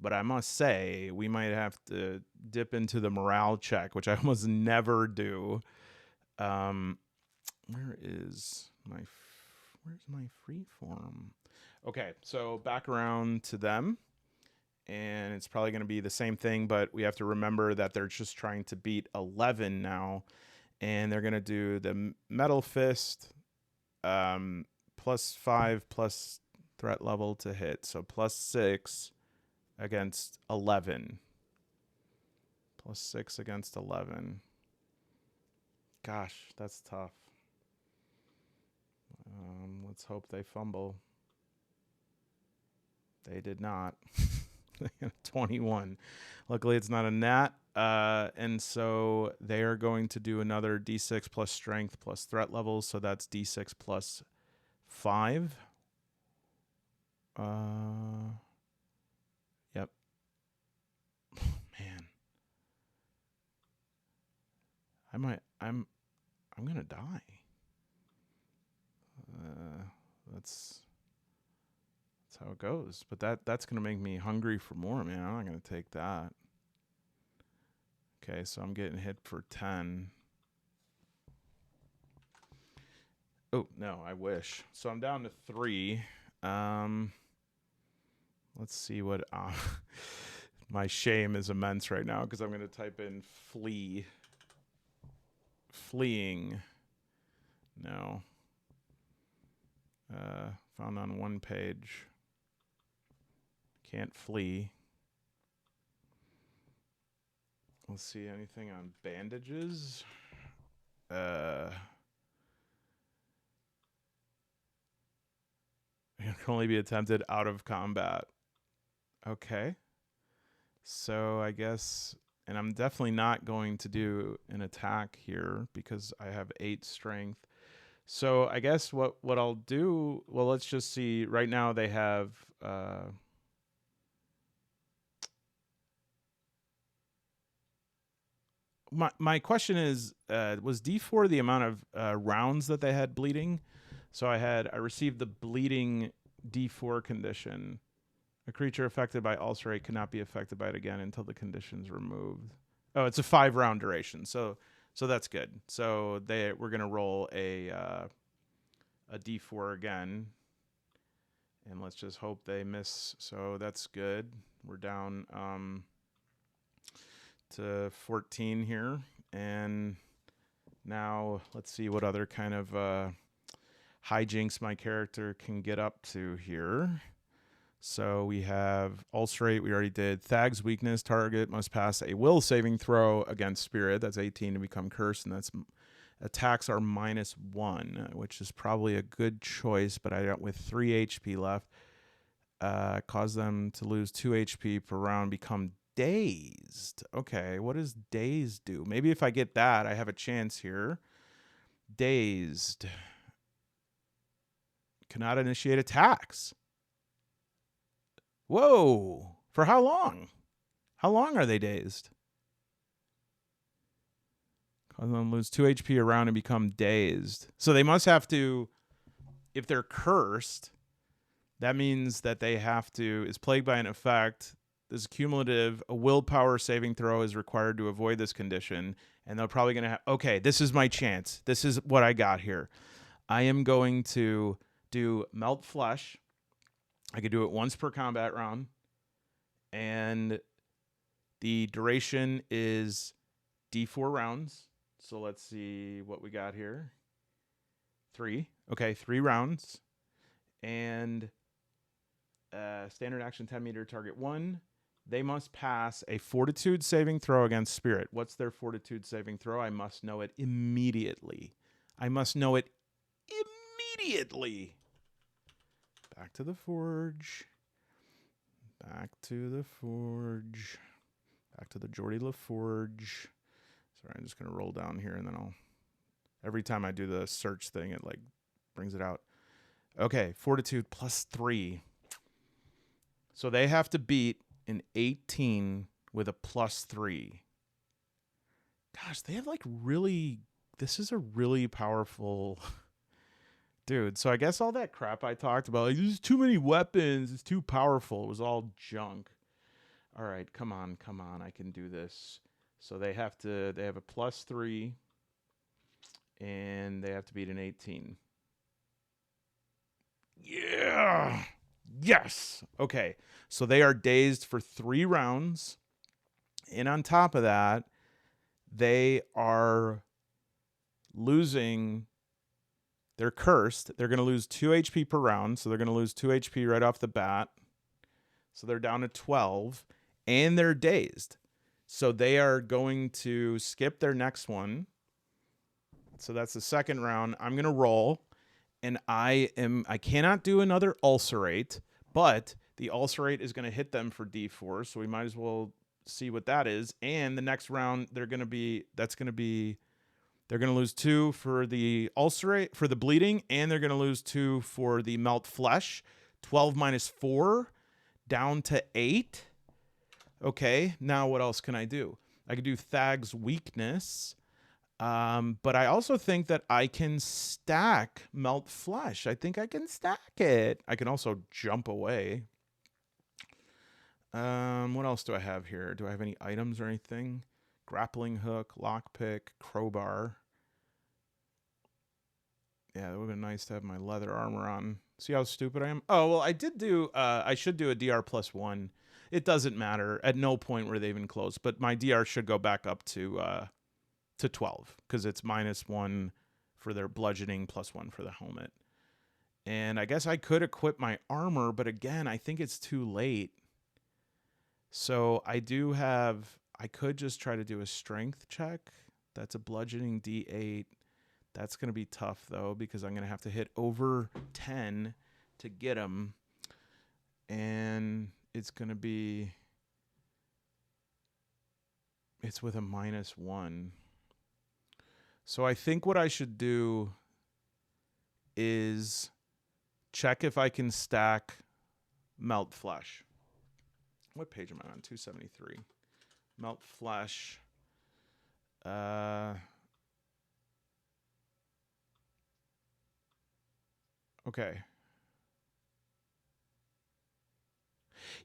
But I must say, we might have to dip into the morale check, which I almost never do. Where's my free form? Okay, so back around to them. And it's probably going to be the same thing, but we have to remember that they're just trying to beat 11 now. And they're going to do the Metal Fist, +5 plus threat level to hit. So +6 against 11. +6 against 11. Gosh, that's tough. Let's hope they fumble. They did not. 21. Luckily, it's not a nat. And so they are going to do another d6 plus strength plus threat levels. So that's d6 plus 5. Yep. Man. I'm gonna die. That's how it goes. But that's gonna make me hungry for more, man. I'm not gonna take that. Okay, so I'm getting hit for 10. Oh no, I wish. So I'm down to 3. Let's see what. My shame is immense right now because I'm gonna type in flee. Fleeing. No. Found on one page. Can't flee. Let's see anything on bandages. It can only be attempted out of combat. Okay. So I guess, and I'm definitely not going to do an attack here because I have 8 strength. So I guess what I'll do, well, let's just see. Right now they have my question is, was D4 the amount of rounds that they had bleeding? So I received the bleeding D4 condition. A creature affected by ulcerate cannot be affected by it again until the condition's removed. Oh, it's a 5-round duration. So that's good. So we're gonna roll a D4 again, and let's just hope they miss. So that's good. We're down to 14 here, and now let's see what other kind of hijinks my character can get up to here. So we have ulcerate, we already did. Thag's weakness, target must pass a will saving throw against spirit. That's 18 to become cursed, and that's attacks are -1, which is probably a good choice, but I got with 3 HP left. Cause them to lose 2 HP per round, become dazed. Okay, what does dazed do? Maybe if I get that, I have a chance here. Dazed. Cannot initiate attacks. Whoa. For how long? How long are they dazed? Cause them to lose 2 HP a round and become dazed. So they must have to, if they're cursed, that means that they have to, is plagued by an effect. This is cumulative. A willpower saving throw is required to avoid this condition. And they're probably going to have, okay, this is my chance. This is what I got here. I am going to do Melt Flesh. I could do it once per combat round. And the duration is D4 rounds. So let's see what we got here. 3. Okay, 3 rounds. And standard action 10 meter target 1. They must pass a fortitude saving throw against spirit. What's their fortitude saving throw? I must know it immediately. I must know it immediately. Back to the forge. Back to the forge. Back to the Geordie LaForge. Sorry, I'm just going to roll down here and then I'll... Every time I do the search thing, it like brings it out. Okay, fortitude +3. So they have to beat an 18 with a +3. Gosh, they have like really... This is a really powerful... Dude, so I guess all that crap I talked about, like, there's too many weapons, it's too powerful, it was all junk. All right, come on, I can do this. So they have a +3, and they have to beat an 18. Yeah! Yes! Okay, so they are dazed for 3 rounds, and on top of that, they are losing... They're cursed. They're going to lose 2 HP per round, so they're going to lose 2 HP right off the bat. So they're down to 12, and they're dazed. So they are going to skip their next one. So that's the second round. I'm going to roll, and I cannot do another ulcerate, but the ulcerate is going to hit them for D4, so we might as well see what that is. And the next round, they're going to lose 2 for the ulcerate, for the bleeding, and they're going to lose 2 for the melt flesh. 12 minus 4, down to 8. Okay, now what else can I do? I could do Thag's weakness, but I also think that I can stack melt flesh. I think I can stack it. I can also jump away. What else do I have here? Do I have any items or anything? Grappling hook, lockpick, crowbar. Yeah, it would have been nice to have my leather armor on. See how stupid I am? Oh, well, I should do a DR +1. It doesn't matter. At no point were they even close, but my DR should go back up to 12 because it's -1 for their bludgeoning, +1 for the helmet. And I guess I could equip my armor, but again, I think it's too late. So I could just try to do a strength check. That's a bludgeoning D8. That's going to be tough, though, because I'm going to have to hit over 10 to get them. And it's going to be... It's with a -1. So I think what I should do is check if I can stack melt flesh. What page am I on? 273. Melt flesh. Okay.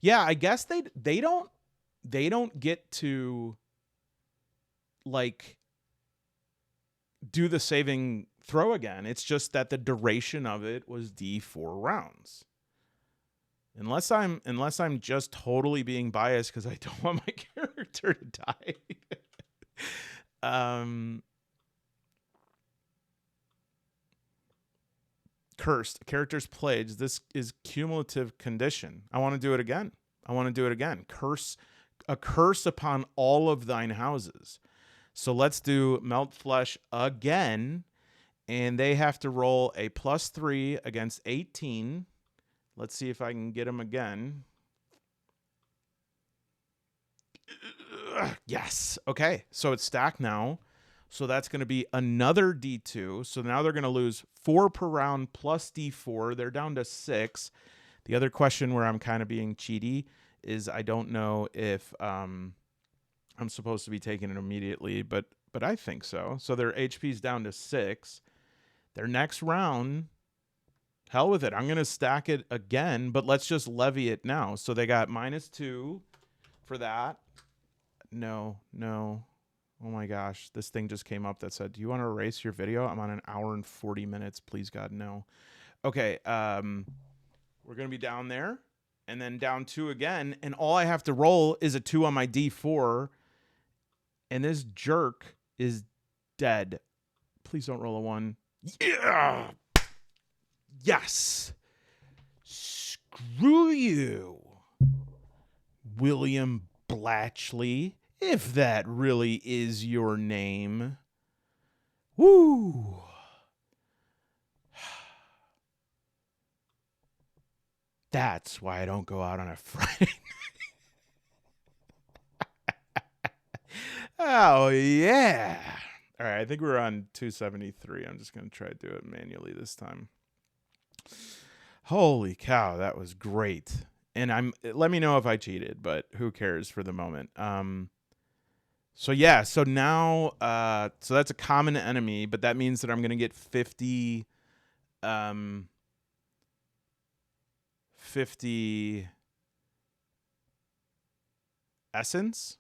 Yeah, I guess they don't get to like do the saving throw again. It's just that the duration of it was D4 rounds. Unless I'm just totally being biased because I don't want my character to die. Cursed. Characters plagued. This is cumulative condition. I want to do it again. Curse. A curse upon all of thine houses. So let's do melt flesh again. And they have to roll a +3 against 18. Let's see if I can get them again. Yes. Okay. So it's stacked now. So that's going to be another D2. So now they're going to lose 4 per round plus D4. They're down to 6. The other question where I'm kind of being cheaty is I don't know if I'm supposed to be taking it immediately, but I think so. So their HP's down to 6. Their next round, hell with it. I'm going to stack it again, but let's just levy it now. So they got -2 for that. No. Oh my gosh, this thing just came up that said, do you want to erase your video? I'm on an hour and 40 minutes. Please, God, no. Okay, we're going to be down there and then down 2 again. And all I have to roll is a 2 on my D4. And this jerk is dead. Please don't roll a 1. Yeah! Yes. Screw you, William Blatchley, if that really is your name. Woo. That's why I don't go out on a Friday. Oh, yeah. All right, I think we're on 273. I'm just going to try to do it manually this time. Holy cow, that was great. And let me know if I cheated, but who cares for the moment. So yeah, so now so that's a common enemy, but that means that I'm going to get 50 essence.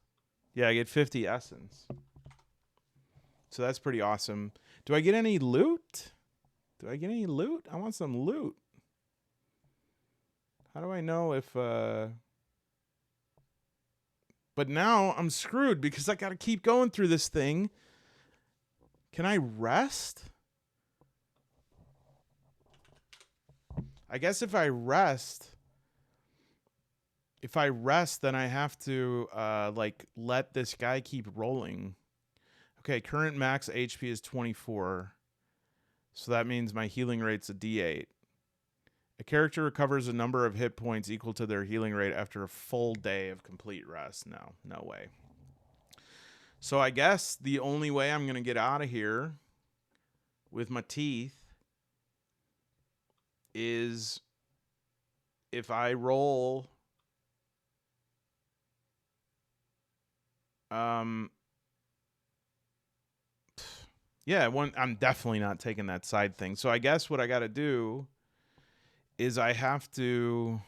Yeah, I get 50 essence. So that's pretty awesome. Do I get any loot? I want some loot. How do I know if but now I'm screwed because I got to keep going through this thing. Can I rest? I guess if I rest, then I have to like let this guy keep rolling. Okay, current max HP is 24. So that means my healing rate's a D8. A character recovers a number of hit points equal to their healing rate after a full day of complete rest. No way. So I guess the only way I'm going to get out of here with my teeth is if I roll yeah, I'm definitely not taking that side thing. So I guess what I got to do is I have to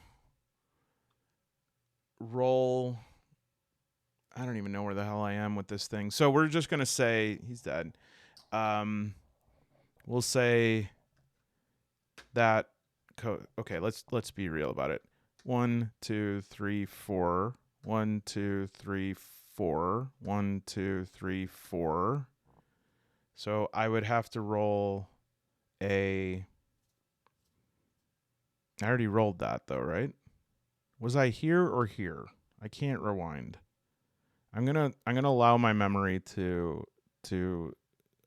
roll. I don't even know where the hell I am with this thing. So we're just going to say he's dead. We'll say that okay, let's be real about it. 1 2 3 4. 1 2 3 4. 1 2 3 4. So I would have to roll I already rolled that though, right? Was I here or here? I can't rewind. I'm gonna allow my memory to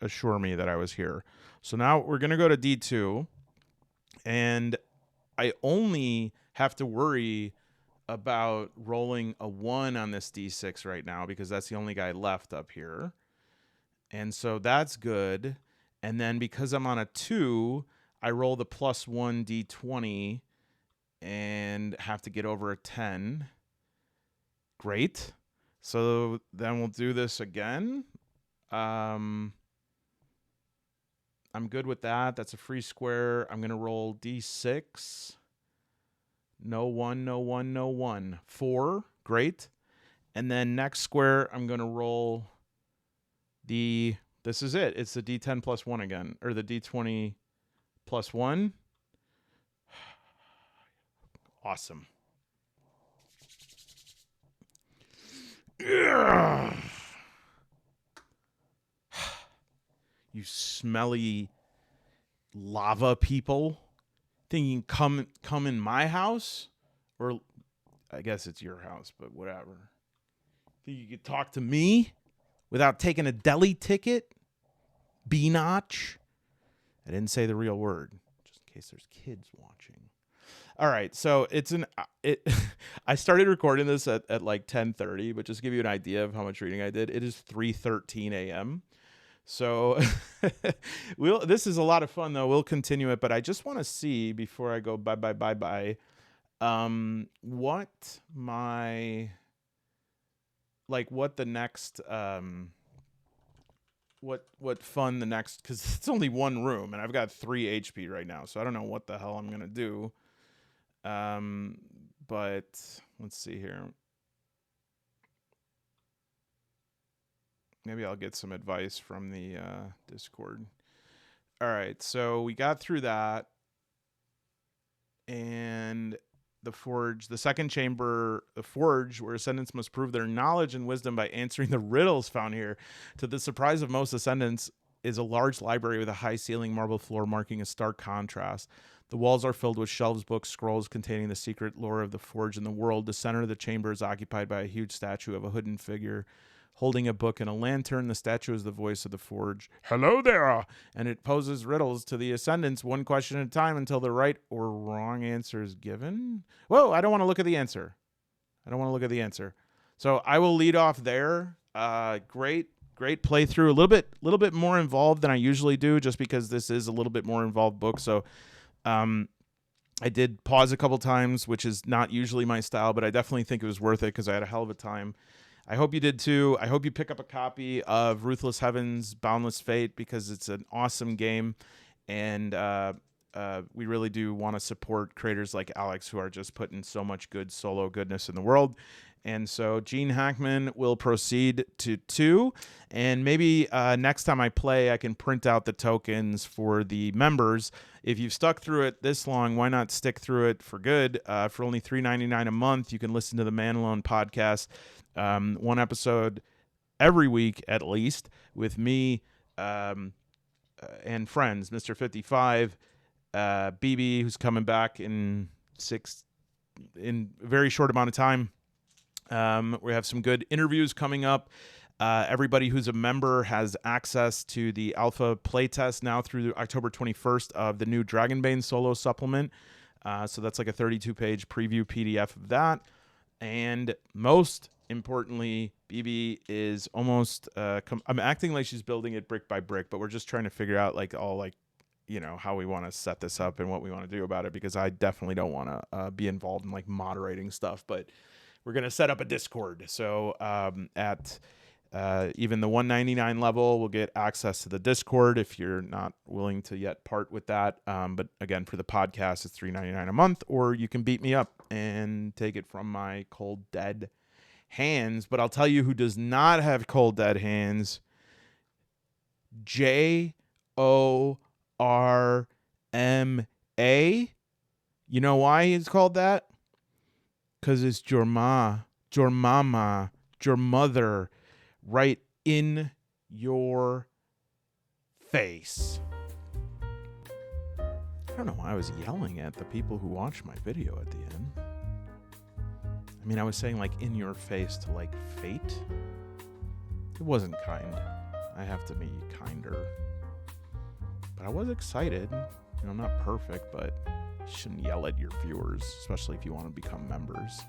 assure me that I was here. So now we're gonna go to D2, and I only have to worry about rolling a 1 on this D6 right now because that's the only guy left up here. And so that's good. And then because I'm on a 2, I roll the +1 D20 and have to get over a 10. Great. So then we'll do this again. I'm good with that. That's a free square. I'm going to roll D6. No 1, no 1, no 1. 4. Great. And then next square, I'm going to roll this is it. It's the D10 +1 again, or the D20 +1. Awesome. Ugh. You smelly lava people. Think you can come in my house? Or I guess it's your house, but whatever. Think you could talk to me without taking a deli ticket? B-notch? I didn't say the real word, just in case there's kids watching. All right, so I started recording this at like 10:30, but just to give you an idea of how much reading I did, it is 3:13 a.m. So this is a lot of fun, though. We'll continue it, but I just want to see before I go bye, what the next what fun the next, because it's only one room and I've got 3 HP right now, so I don't know what the hell I'm gonna do. But let's see here. Maybe I'll get some advice from the Discord. All right, so we got through that. And the Forge, the second chamber, the Forge, where ascendants must prove their knowledge and wisdom by answering the riddles found here. To the surprise of most ascendants, is a large library with a high ceiling marble floor marking a stark contrast. The walls are filled with shelves, books, scrolls containing the secret lore of the forge and the world. The center of the chamber is occupied by a huge statue of a hooded figure holding a book and a lantern. The statue is the voice of the forge. Hello there! And it poses riddles to the ascendants, one question at a time, until the right or wrong answer is given. Whoa, I don't want to look at the answer. So I will lead off there. Great playthrough. A little bit more involved than I usually do, just because this is a little bit more involved book. So I did pause a couple times, which is not usually my style, but I definitely think it was worth it because I had a hell of a time. I hope you did too. I hope you pick up a copy of Ruthless Heavens, Boundless Fate, because it's an awesome game. And we really do want to support creators like Alex, who are just putting so much good solo goodness in the world. And so Gene Hackman will proceed to 2. And maybe next time I play, I can print out the tokens for the members. If you've stuck through it this long, why not stick through it for good? For only $3.99 a month, you can listen to the Man Alone podcast. One episode every week, at least, with me and friends. Mr. 55, BB, who's coming back in a very short amount of time. We have some good interviews coming up. Everybody who's a member has access to the alpha playtest now through October 21st of the new Dragonbane solo supplement. So that's like a 32-page preview PDF of that. And most importantly, BB is almost I'm acting like she's building it brick by brick, but we're just trying to figure out how we want to set this up and what we want to do about it, because I definitely don't want to be involved in moderating stuff. But we're going to set up a Discord. So at even the $199 level, we'll get access to the Discord if you're not willing to yet part with that. But again, for the podcast, it's $3.99 a month, or you can beat me up and take it from my cold, dead hands. But I'll tell you who does not have cold, dead hands. JORMA. You know why he's called that? Because it's Jorma, your mama, your mother, right in your face. I don't know why I was yelling at the people who watched my video at the end. I mean, I was saying in your face to fate. It wasn't kind. I have to be kinder. But I was excited. Not perfect, but you shouldn't yell at your viewers, especially if you want to become members.